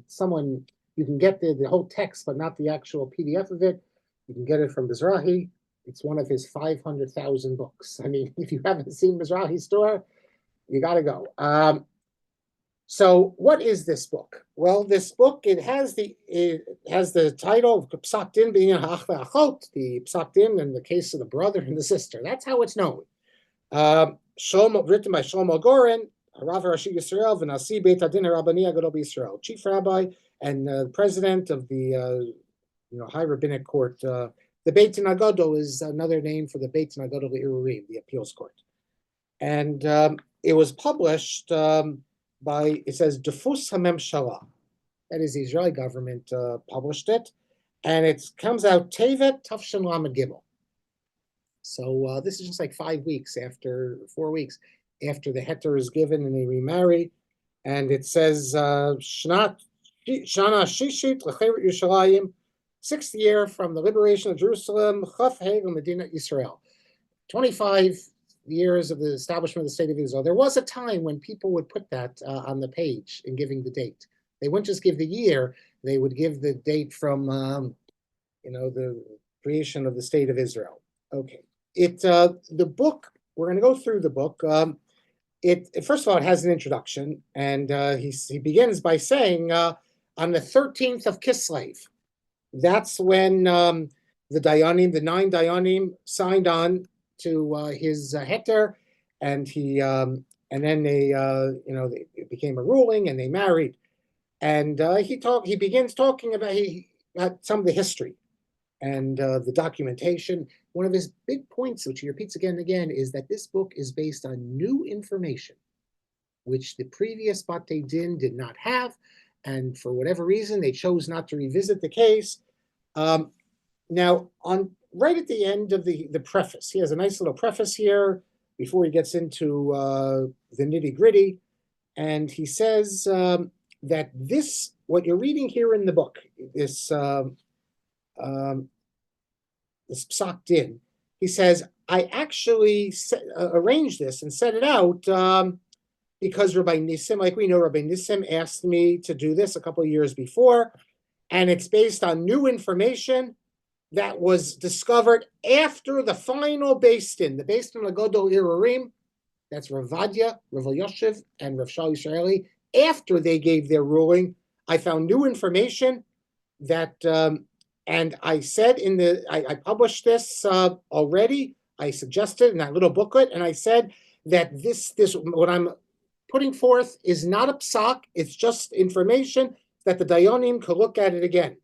you can get the whole text, but not the actual PDF of it. You can get it from Mizrahi. It's one of his 500,000 books. I mean, if you haven't seen Mizrahi's store, you got to go. So what is this book? Well, this book, it has the title of Psak Din being Achot, the Psak Din in the case of the brother and the sister. That's how it's known. Written by Shlomo Gorin, Rav Rashi Yisrael, V'nasi Beit Hadin HaRabbani HaGadol B'Yisrael, chief rabbi and president of the high rabbinic court. The Beit Din HaGadol is another name for the Beit Din HaGadol Irurim, the appeals court. And it was published it says Defus HaMemshala. That is, the Israeli government published it. And it comes out Tevet Tafshin Lamed Gimel. So this is just like 4 weeks after the heter is given and they remarry. And it says, Shana Shishit L'Cheret Yerushalayim, 6th year from the liberation of Jerusalem, Chaf Heg Medina Yisrael. 25 years of the establishment of the state of Israel. There was a time when people would put that on the page in giving the date. They wouldn't just give the year, they would give the date from the creation of the state of Israel. Okay. The book, we're going to go through the book. First of all, it has an introduction, and he begins by saying, on the 13th of Kislev, that's when the 9 Dayanim signed on to his heter, and then it became a ruling, and they married. And he begins talking about some of the history and the documentation. One of his big points, which he repeats again and again, is that this book is based on new information, which the previous Batei Din did not have, and for whatever reason, they chose not to revisit the case. Now, right at the end of the preface, he has a nice little preface here before he gets into the nitty-gritty, and he says that what you're reading here in the book, this Psak Din, he says, I actually arranged this and set it out because Rabbi Nissim, like we know, Rabbi Nissim asked me to do this a couple of years before, and it's based on new information that was discovered after the final Beis Din, the Beis Din HaGadol Irurim, that's Rav Vadia, Rav Yoshev, and Rav Shal Yisraeli. After they gave their ruling, I found new information that, and I said I published this already. I suggested in that little booklet, and I said that this what I'm putting forth is not a psak, it's just information that the Dayanim could look at it again.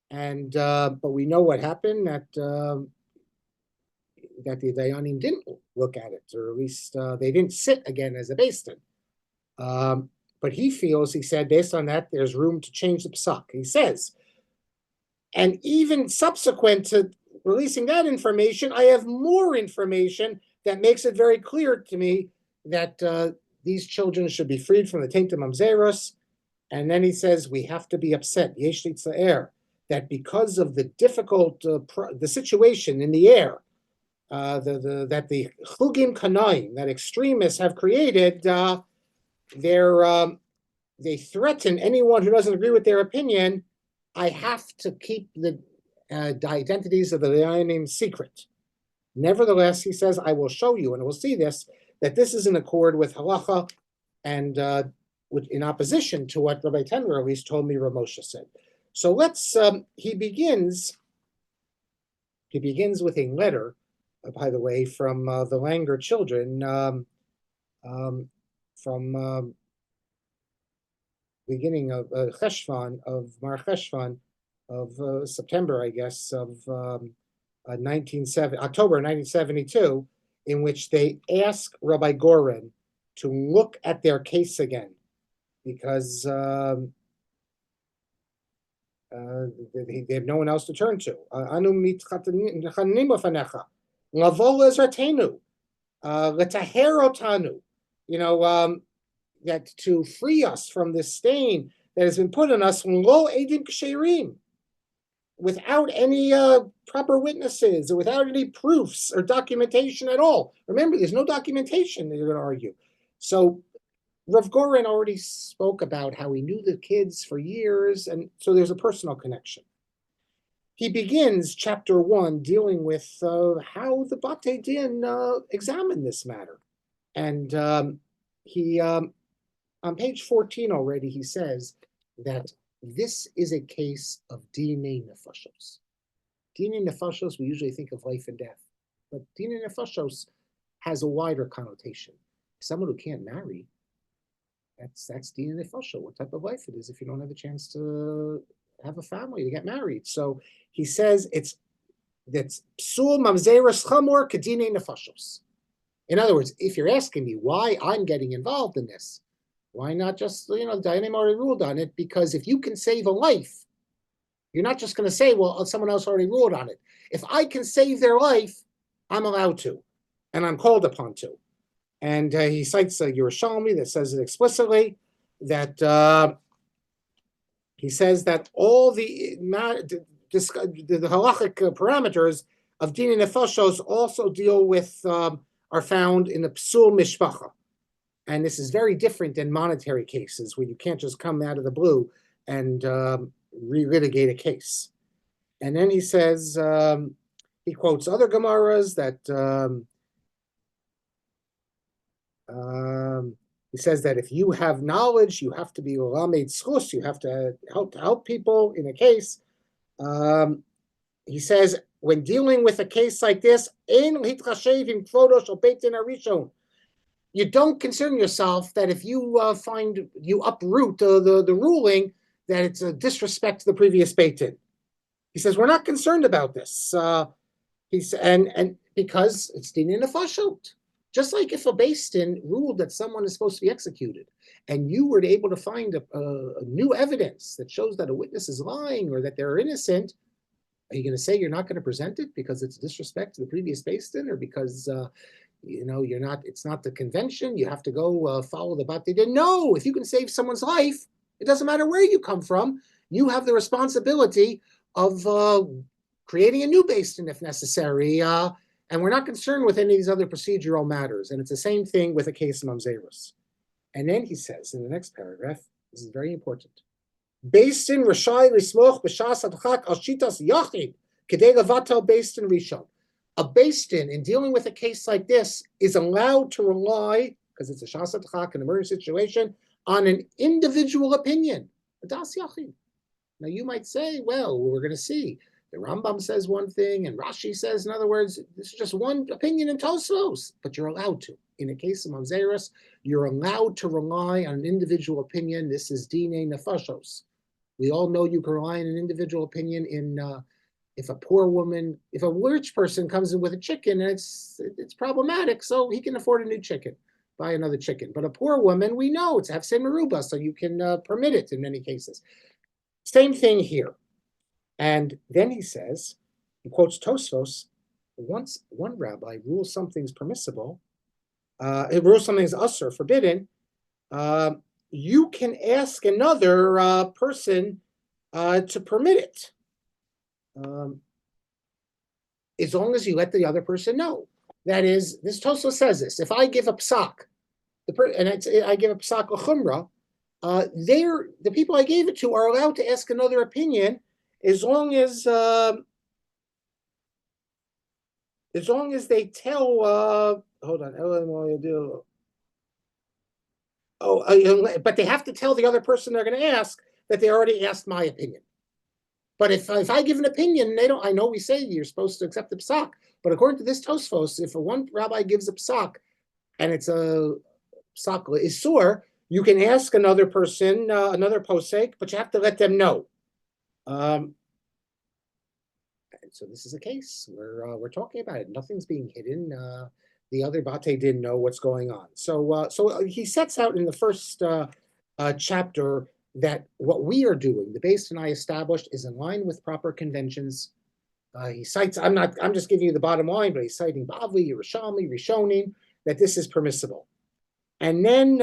And but we know what happened, that the Dayanim didn't look at it, or at least they didn't sit again as a Beis Din. But he said, based on that, there's room to change the psak. He says, and even subsequent to releasing that information, I have more information that makes it very clear to me that these children should be freed from the taint of mamzerut. And then he says, we have to be upset, yesh litzaer, that because of the difficult the situation in the air, that the chugim kanaim, that extremists have created, they threaten anyone who doesn't agree with their opinion. I have to keep the identities of the Dayanim secret. Nevertheless, he says, I will show you, and we'll see this, that this is in accord with halacha and in opposition to what Rabbi Tenler at least told me Rav Moshe said. So let's, he begins with a letter, by the way, from the Langer children, from beginning of Cheshvan, of Mar Cheshvan, of September, I guess, of October 1972, in which they ask Rabbi Goren to look at their case again, because they have no one else to turn to. Anu mitchanim b'fanecha, lavo le'ezratenu, letaher otanu. That to free us from this stain that has been put on us, lo edim ksherim. without any proper witnesses or without any proofs or documentation at all. Remember, there's no documentation that you're going to argue. So Rav Gorin already spoke about how he knew the kids for years, and so there's a personal connection. He begins chapter 1 dealing with how the Batei Din examined this matter. And he, on page 14 already, he says that this is a case of dinei nefashos. Dinei nefashos, we usually think of life and death, but dinei nefashos has a wider connotation. Someone who can't marry, that's dinei nefashos. What type of life it is if you don't have a chance to have a family, to get married. So he says that's psul mamzerus chamor kedinei nefashos. In other words, if you're asking me why I'm getting involved in this, why not just, Dayanim already ruled on it? Because if you can save a life, you're not just going to say, well, someone else already ruled on it. If I can save their life, I'm allowed to, and I'm called upon to. And he cites a Yerushalmi that says it explicitly, that he says that all the halakhic parameters of dinei nefashos also deal with, are found in the psul mishpacha. And this is very different than monetary cases where you can't just come out of the blue and re-litigate a case. And then he says, he quotes other Gemaras that he says that if you have knowledge, you have to be lamed schus, you have to help people in a case. He says, when dealing with a case like this, you don't concern yourself that if you you uproot the ruling, that it's a disrespect to the previous Beit Din. He says, we're not concerned about this. And because it's dinei nefashot. Just like if a Beit Din ruled that someone is supposed to be executed, and you were able to find a new evidence that shows that a witness is lying or that they're innocent, are you going to say you're not going to present it because it's disrespect to the previous Beit Din, or because you're not? It's not the convention. You have to go follow the Batei Din. No, if you can save someone's life, it doesn't matter where you come from. You have the responsibility of creating a new Beit Din if necessary. And we're not concerned with any of these other procedural matters. And it's the same thing with a case of mamzerus. And then he says in the next paragraph, this is very important. Beit Din rashai lismoch b'shas halakhic al shitas yachid kedei levatel Beit Din rishon. A Beit Din, in dealing with a case like this, is allowed to rely, because it's a shas halakhic, an emergency situation, on an individual opinion. A das yachid. Now you might say, well, we're going to see. The Rambam says one thing, and Rashi says, in other words, this is just one opinion in Tosfos, but you're allowed to. In a case of mamzerus, you're allowed to rely on an individual opinion. This is dinei nefashos. We all know you can rely on an individual opinion in if a poor woman, if a rich person comes in with a chicken, and it's problematic, so he can afford a new chicken, buy another chicken. But a poor woman, we know it's hefsei meruba, so you can permit it in many cases. Same thing here. And then he says, he quotes Tosfos, once one rabbi rules something's permissible, it rules something's usur, forbidden, you can ask another person to permit it, as long as you let the other person know. That is, this Tosfos says this, if I give a psak, I give a psak l'chumra, the people I gave it to are allowed to ask another opinion, as long as they tell, hold on, but they have to tell the other person they're going to ask that they already asked my opinion. But if I give an opinion, they don't. I know we say you're supposed to accept the psak, but according to this Tosfos, if one rabbi gives a psak and it's a psak isur, you can ask another person, another posek, but you have to let them know. So this is a case where we're talking about it. Nothing's being hidden. The other Batei didn't know what's going on. So he sets out in the first chapter that what we are doing, the Beis and I established, is in line with proper conventions. He cites, I'm just giving you the bottom line, but he's citing Bavli, Yerushalmi, Rishonim, that this is permissible. And then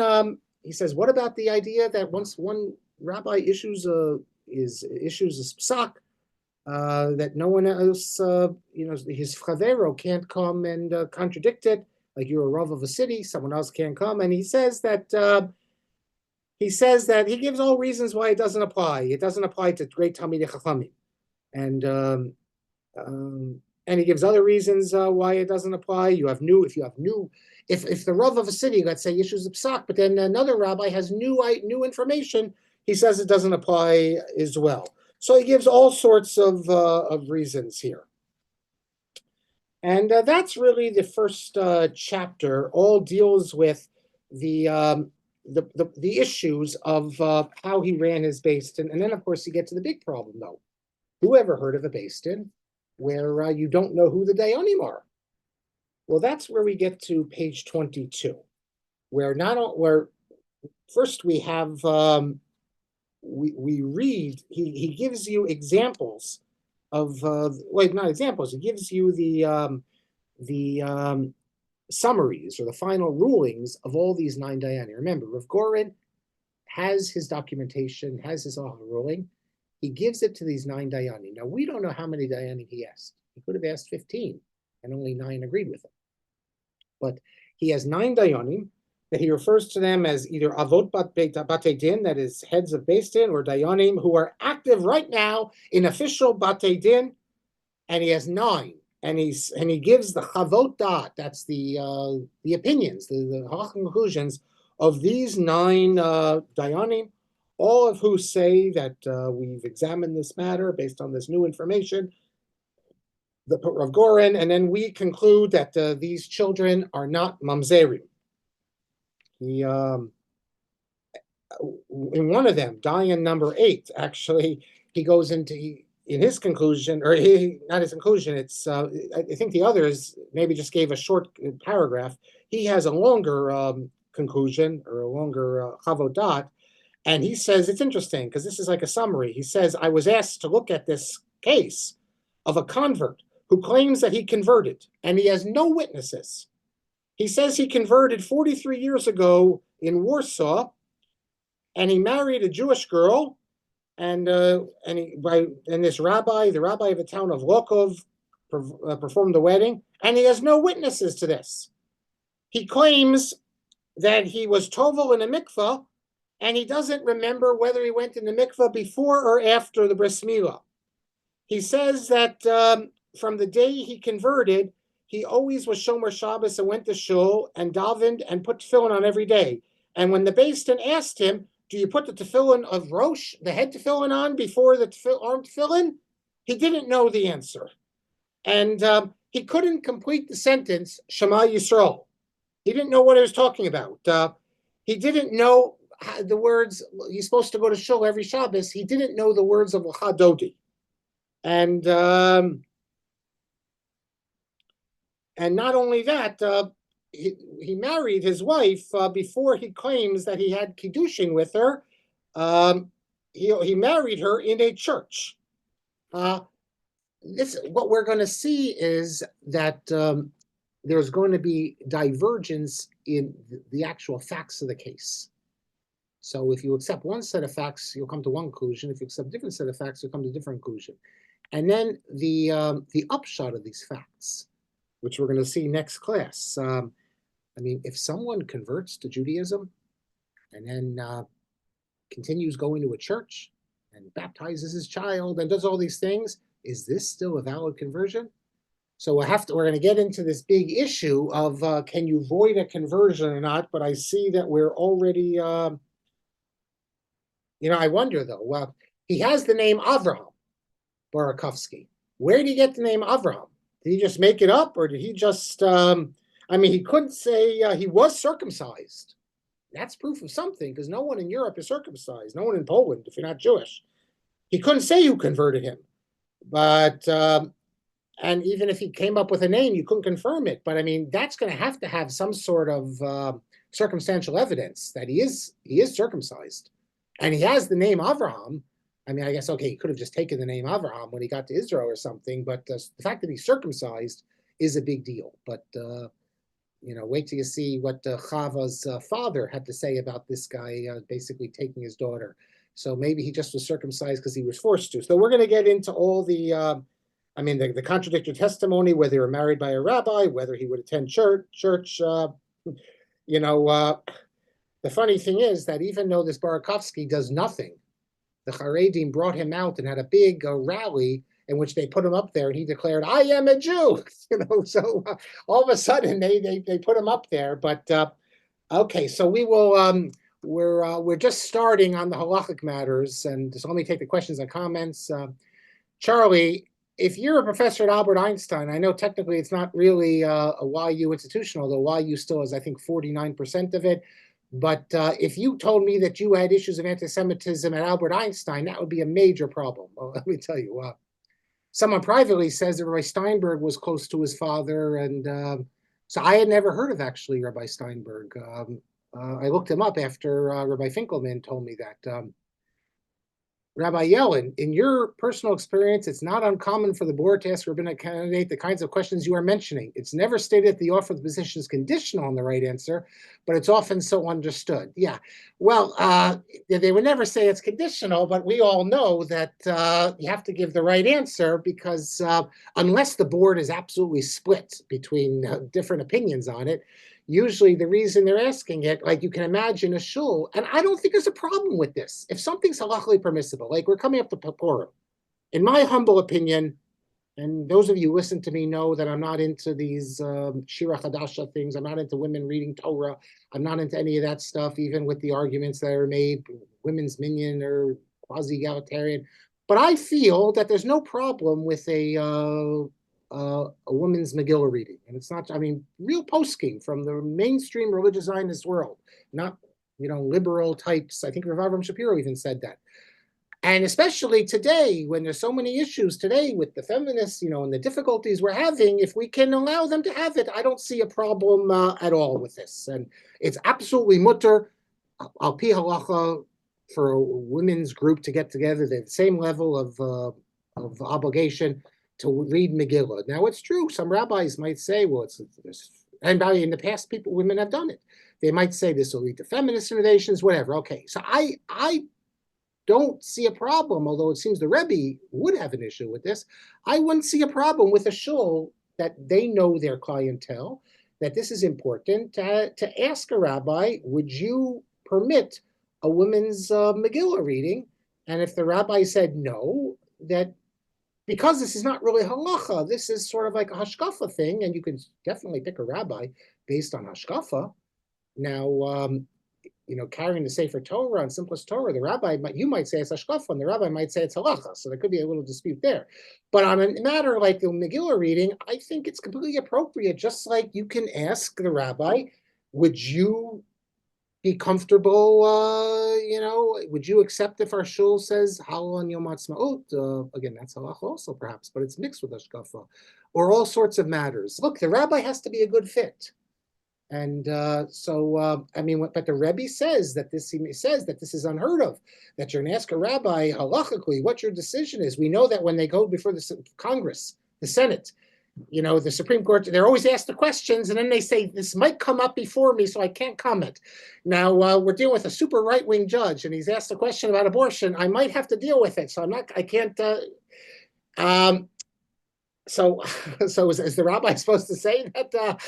he says, what about the idea that once one rabbi issues a psak, that no one else, his chavero can't come and contradict it. Like you're a rav of a city, someone else can't come, and he says that he gives all reasons why it doesn't apply. It doesn't apply to great Talmidei Chachamim, and and he gives other reasons why it doesn't apply. If the rav of a city, let's say, issues a psak, but then another rabbi has new information, he says it doesn't apply as well. So he gives all sorts of reasons here. And that's really the first chapter. All deals with the issues of how he ran his Beis Din. And then, of course, you get to the big problem, though. Who ever heard of a Beis Din where you don't know who the Dayanim are? Well, that's where we get to page 22, where first we have we read. He gives you examples of not examples. He gives you the summaries or the final rulings of all these 9 Dayanim. Remember, Rav Gorin has his documentation, has his ruling. He gives it to these 9 Dayanim. Now, we don't know how many Dayanim he asked. He could have asked 15, and only 9 agreed with him. But he has 9 Dayanim that he refers to them as either Avot Batei Din, that is heads of Beis Din, or Dayanim who are active right now in official Batei Din, and he has 9. And he gives the Chavot Dat, that's the opinions, the halakhic conclusions of these 9 Dayanim, all of who say that we've examined this matter based on this new information, the Rav Goren, and then we conclude that these children are not mamzerim. He, in one of them, Dayan number 8, actually, he goes into, in his conclusion, or not his conclusion, it's, I think the others maybe just gave a short paragraph. He has a longer conclusion, or a longer Chavot Dat, and he says, it's interesting, because this is like a summary. He says, I was asked to look at this case of a convert who claims that he converted, and he has no witnesses. He says he converted 43 years ago in Warsaw, and he married a Jewish girl, and this rabbi, the rabbi of the town of Lokov, performed the wedding, and he has no witnesses to this. He claims that he was tovel in a mikvah, and he doesn't remember whether he went in the mikvah before or after the bris milah. He says that from the day he converted, he always was shomer Shabbos and went to shul and davened and put tefillin on every day. And when the Beis Din asked him, do you put the tefillin of Rosh, the head tefillin, on before the arm tefillin? He didn't know the answer. And he couldn't complete the sentence, Shema Yisrael. He didn't know what he was talking about. He didn't know the words, he's supposed to go to shul every Shabbos. He didn't know the words of L'cha Dodi. And not only that, he married his wife before he claims that he had kiddushin with her. He married her in a church. What we're going to see is that there's going to be divergence in the actual facts of the case. So if you accept one set of facts, you'll come to one conclusion. If you accept a different set of facts, you'll come to a different conclusion. And then the upshot of these facts, which we're going to see next class. If someone converts to Judaism and then continues going to a church and baptizes his child and does all these things, is this still a valid conversion? So we're going to get into this big issue of can you void a conversion or not? But I see that we're already, I wonder though. Well, he has the name Avraham Barakovsky. Where did he get the name Avraham? Did he just make it up, or did he just? He couldn't say he was circumcised. That's proof of something, because no one in Europe is circumcised. No one in Poland, if you're not Jewish. He couldn't say who converted him, but and even if he came up with a name, you couldn't confirm it. But that's going to have some sort of circumstantial evidence that he is circumcised, and he has the name Avraham. I guess, okay, he could have just taken the name Avraham when he got to Israel or something, but the fact that he's circumcised is a big deal. But, wait till you see what Chava's father had to say about this guy basically taking his daughter. So maybe he just was circumcised because he was forced to. So we're going to get into all the contradictory testimony, whether they were married by a rabbi, whether he would attend church. The funny thing is that even though this Barakovsky does nothing, the Haredim brought him out and had a big rally in which they put him up there, and he declared, "I am a Jew." So all of a sudden they put him up there. But okay, so we will. We're just starting on the halakhic matters, and so let me take the questions and comments. Charlie, if you're a professor at Albert Einstein, I know technically it's not really a YU institution, although YU still has, I think, 49% of it. But if you told me that you had issues of anti-Semitism at Albert Einstein, that would be a major problem. Well, let me tell you. Someone privately says that Rabbi Steinberg was close to his father, and so I had never heard of actually Rabbi Steinberg. I looked him up after Rabbi Finkelman told me that. Rabbi Yellen, in your personal experience, it's not uncommon for the board to ask a rabbinic candidate the kinds of questions you are mentioning. It's never stated that the offer of the position is conditional on the right answer, but it's often so understood. Yeah, well, they would never say it's conditional, but we all know that you have to give the right answer because unless the board is absolutely split between different opinions on it, usually the reason they're asking it, like you can imagine a shul, and I don't think there's a problem with this. If something's halakhically permissible, like we're coming up to Purim, in my humble opinion, and those of you who listen to me know that I'm not into these Shira Chadasha things. I'm not into women reading Torah. I'm not into any of that stuff, even with the arguments that are made, women's minyan or quasi-egalitarian. But I feel that there's no problem with a woman's Megillah reading. And it's not, I mean, real posking from the mainstream religious Zionist world, not, liberal types. I think Rav Shapiro even said that. And especially today, when there's so many issues today with the feminists, and the difficulties we're having, if we can allow them to have it, I don't see a problem at all with this. And it's absolutely mutter, al pi halacha, for a women's group to get together. They have the same level of obligation to read Megillah. Now, it's true. Some rabbis might say, well, and in the past, women have done it. They might say this will lead to feminist innovations, whatever. Okay, so I don't see a problem, although it seems the Rebbe would have an issue with this. I wouldn't see a problem with a shul that they know their clientele, that this is important, to ask a rabbi, would you permit a women's Megillah reading? And if the rabbi said no, that because this is not really halacha, this is sort of like a hashkafa thing, and you can definitely pick a rabbi based on hashkafa. Now, carrying the Sefer Torah and simplest Torah, the rabbi, you might say it's hashkafa, and the rabbi might say it's halacha, so there could be a little dispute there. But on a matter like the Megillah reading, I think it's completely appropriate, just like you can ask the rabbi, would you be comfortable, would you accept if our shul says Halal on Yom Ha'atzmaut? Again, that's halacha also perhaps, but it's mixed with hashkafa, or all sorts of matters. Look, the rabbi has to be a good fit. And but the Rebbe says that this is unheard of, that you're going to ask a rabbi halachically what your decision is. We know that when they go before the Congress, the Senate, the Supreme Court, they're always asked the questions, and then they say, this might come up before me, so I can't comment. Now, we're dealing with a super right-wing judge, and he's asked a question about abortion. I might have to deal with it, so I can't. So is the rabbi supposed to say that,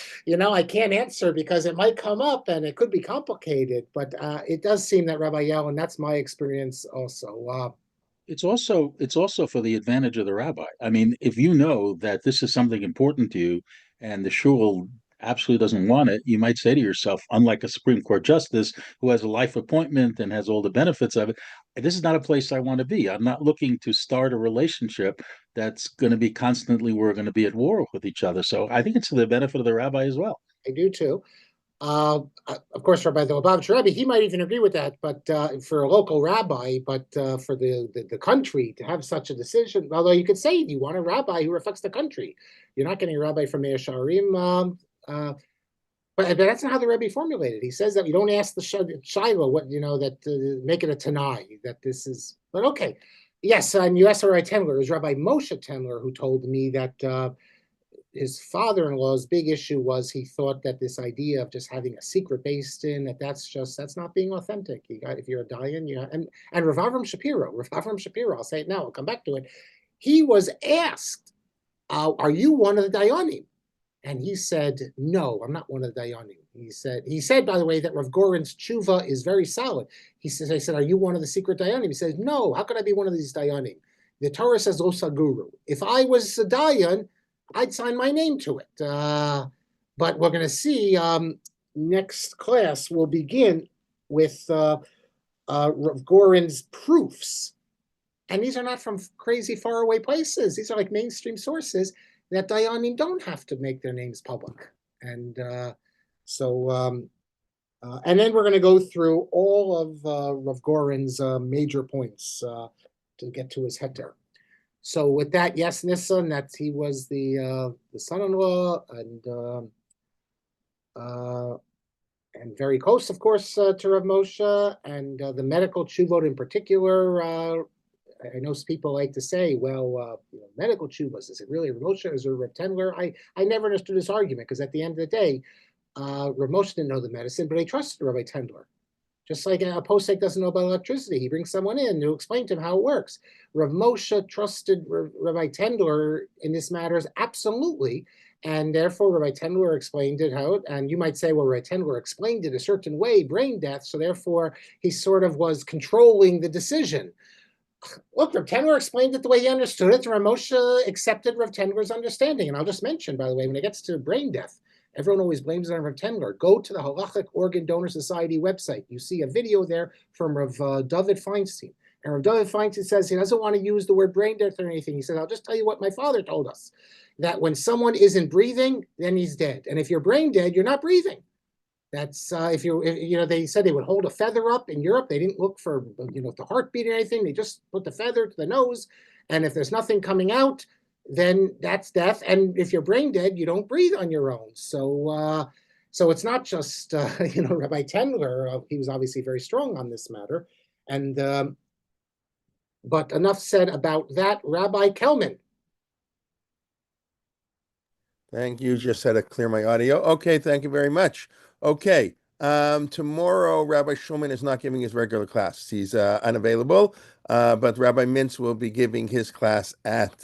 I can't answer because it might come up and it could be complicated? But it does seem that Rabbi Yellen, that's my experience also. It's also for the advantage of the rabbi. I mean, if you know that this is something important to you and the shul absolutely doesn't want it, you might say to yourself, unlike a Supreme Court justice who has a life appointment and has all the benefits of it, this is not a place I want to be. I'm not looking to start a relationship that's going to be constantly, we're going to be at war with each other. So I think it's to the benefit of the rabbi as well. I do too. Of course, Rabbi the Lubavitcher Rebbe, he might even agree with that, but for a local rabbi, but for the country to have such a decision, although you could say you want a rabbi who reflects the country. You're not getting a rabbi from Meir Sharim, but that's not how the Rebbe formulated. He says that you don't ask the Shiloh what, that make it a Tanai, that this is, but okay. Yes, and you asked Rabbi Tendler, it was Rabbi Moshe Tendler who told me that his father-in-law's big issue was he thought that this idea of just having a secret based in that's not being authentic. If you're a dayan, and Rav Avram Shapiro, I'll say it now, I'll come back to it. He was asked, "Are you one of the dayanim?" And he said, "No, I'm not one of the dayanim." He said, by the way, that Rav Gorin's tshuva is very solid. I said, "Are you one of the secret dayanim?" He says, "No, how could I be one of these dayanim? The Torah says osaguru. If I was a dayan, I'd sign my name to it." But we're going to see next class will begin with Rav Gorin's proofs. And these are not from crazy faraway places. These are like mainstream sources that dayanim don't have to make their names public. And and then we're going to go through all of Rav Gorin's major points to get to his heter. So with that, yes, Nissan, that he was the son-in-law and very close, of course, to Rav Moshe, and the medical tshuvot in particular. I know people like to say, well, medical tshuvos, is it really Rav Moshe or is it Rav Tendler? I never understood this argument, because at the end of the day, Rav Moshe didn't know the medicine, but he trusted Rabbi Tendler. Just like a posek doesn't know about electricity. He brings someone in to explain to him how it works. Rav Moshe trusted Rabbi Tendler in this matters absolutely, and therefore Rabbi Tendler explained it how, and you might say, well, Rabbi Tendler explained it a certain way, brain death, so therefore he sort of was controlling the decision. Look, Rav Tendler explained it the way he understood it, and Rav Moshe accepted Rav Tendler's understanding. And I'll just mention, by the way, when it gets to brain death, everyone always blames it on Rav Tendler. Go to the Halakhic Organ Donor Society website. You see a video there from Rav David Feinstein. And Rav David Feinstein says he doesn't want to use the word brain death or anything. He says, I'll just tell you what my father told us, that when someone isn't breathing, then he's dead. And if you're brain dead, you're not breathing. That's they said they would hold a feather up in Europe. They didn't look for, the heartbeat or anything. They just put the feather to the nose. And if there's nothing coming out, then that's death. And if you're brain dead, you don't breathe on your own. So it's not just, Rabbi Tendler. He was obviously very strong on this matter. And, but enough said about that. Rabbi Kelman. Thank you. Just had to clear my audio. Okay, thank you very much. Okay, tomorrow Rabbi Shulman is not giving his regular class. He's unavailable, but Rabbi Mintz will be giving his class at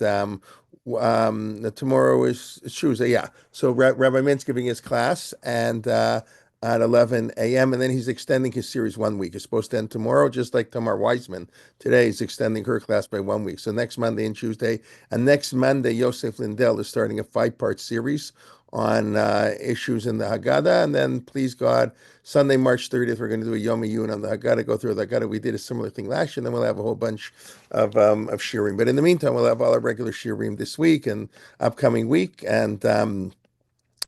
tomorrow is Tuesday, yeah. So Rabbi Mintz giving his class and at 11 a.m. and then he's extending his series 1 week. It's supposed to end tomorrow, just like Tamar Weissman. Today he's extending her class by 1 week. So next Monday and Tuesday, and next Monday, Yosef Lindell is starting a 5-part series on issues in the Haggadah, and then, please God, Sunday, March 30th, we're going to do a Yom Iyun on the Haggadah, go through the Haggadah. We did a similar thing last year, and then we'll have a whole bunch of shiurim. But in the meantime, we'll have all our regular shiurim this week and upcoming week, and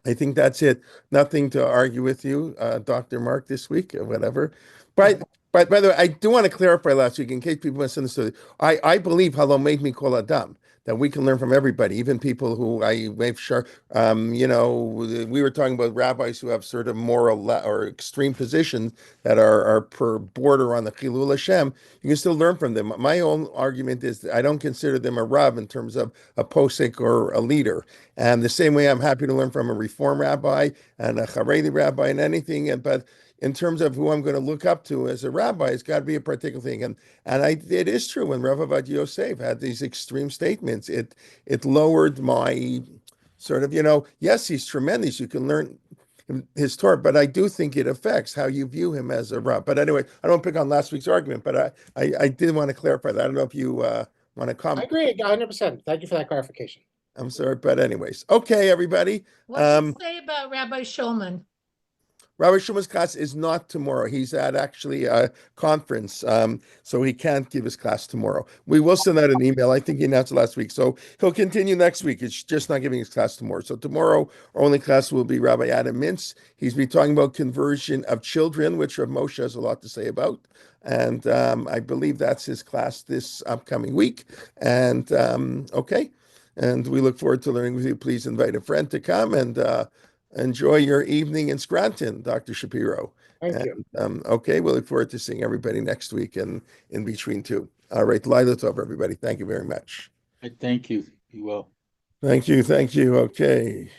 I think that's it. Nothing to argue with you, Dr. Marc, this week or whatever. But by the way, I do want to clarify last week in case people misunderstood. I believe Halom made me call Adam, that we can learn from everybody, even people who I wave sure. We were talking about rabbis who have sort of moral or extreme positions that are per border on the Chilul Hashem. You can still learn from them. My own argument is that I don't consider them a Rav in terms of a posek or a leader. And the same way I'm happy to learn from a Reform rabbi and a Haredi rabbi and anything. But in terms of who I'm going to look up to as a rabbi, it's got to be a particular thing. And it is true when Rav Avad Yosef had these extreme statements, it lowered my sort of, yes, he's tremendous. You can learn his Torah, but I do think it affects how you view him as a Rav. But anyway, I don't pick on last week's argument, but I did want to clarify that. I don't know if you want to comment. I agree 100%. Thank you for that clarification. I'm sorry, but anyways, okay, everybody. What do you say about Rabbi Shulman? Rabbi Shulman's class is not tomorrow. He's at actually a conference, so he can't give his class tomorrow. We will send out an email. I think he announced it last week, so he'll continue next week. It's just not giving his class tomorrow. So tomorrow, our only class will be Rabbi Adam Mintz. He's be talking about conversion of children, which Rav Moshe has a lot to say about. And I believe that's his class this upcoming week. And okay. And we look forward to learning with you. Please invite a friend to come and enjoy your evening in Scranton, Dr. Shapiro. Thank you. Okay, we'll look forward to seeing everybody next week and in between too. All right, Lila Tov, everybody. Thank you very much. Thank you. Be well. Thank you. Thank you. Okay.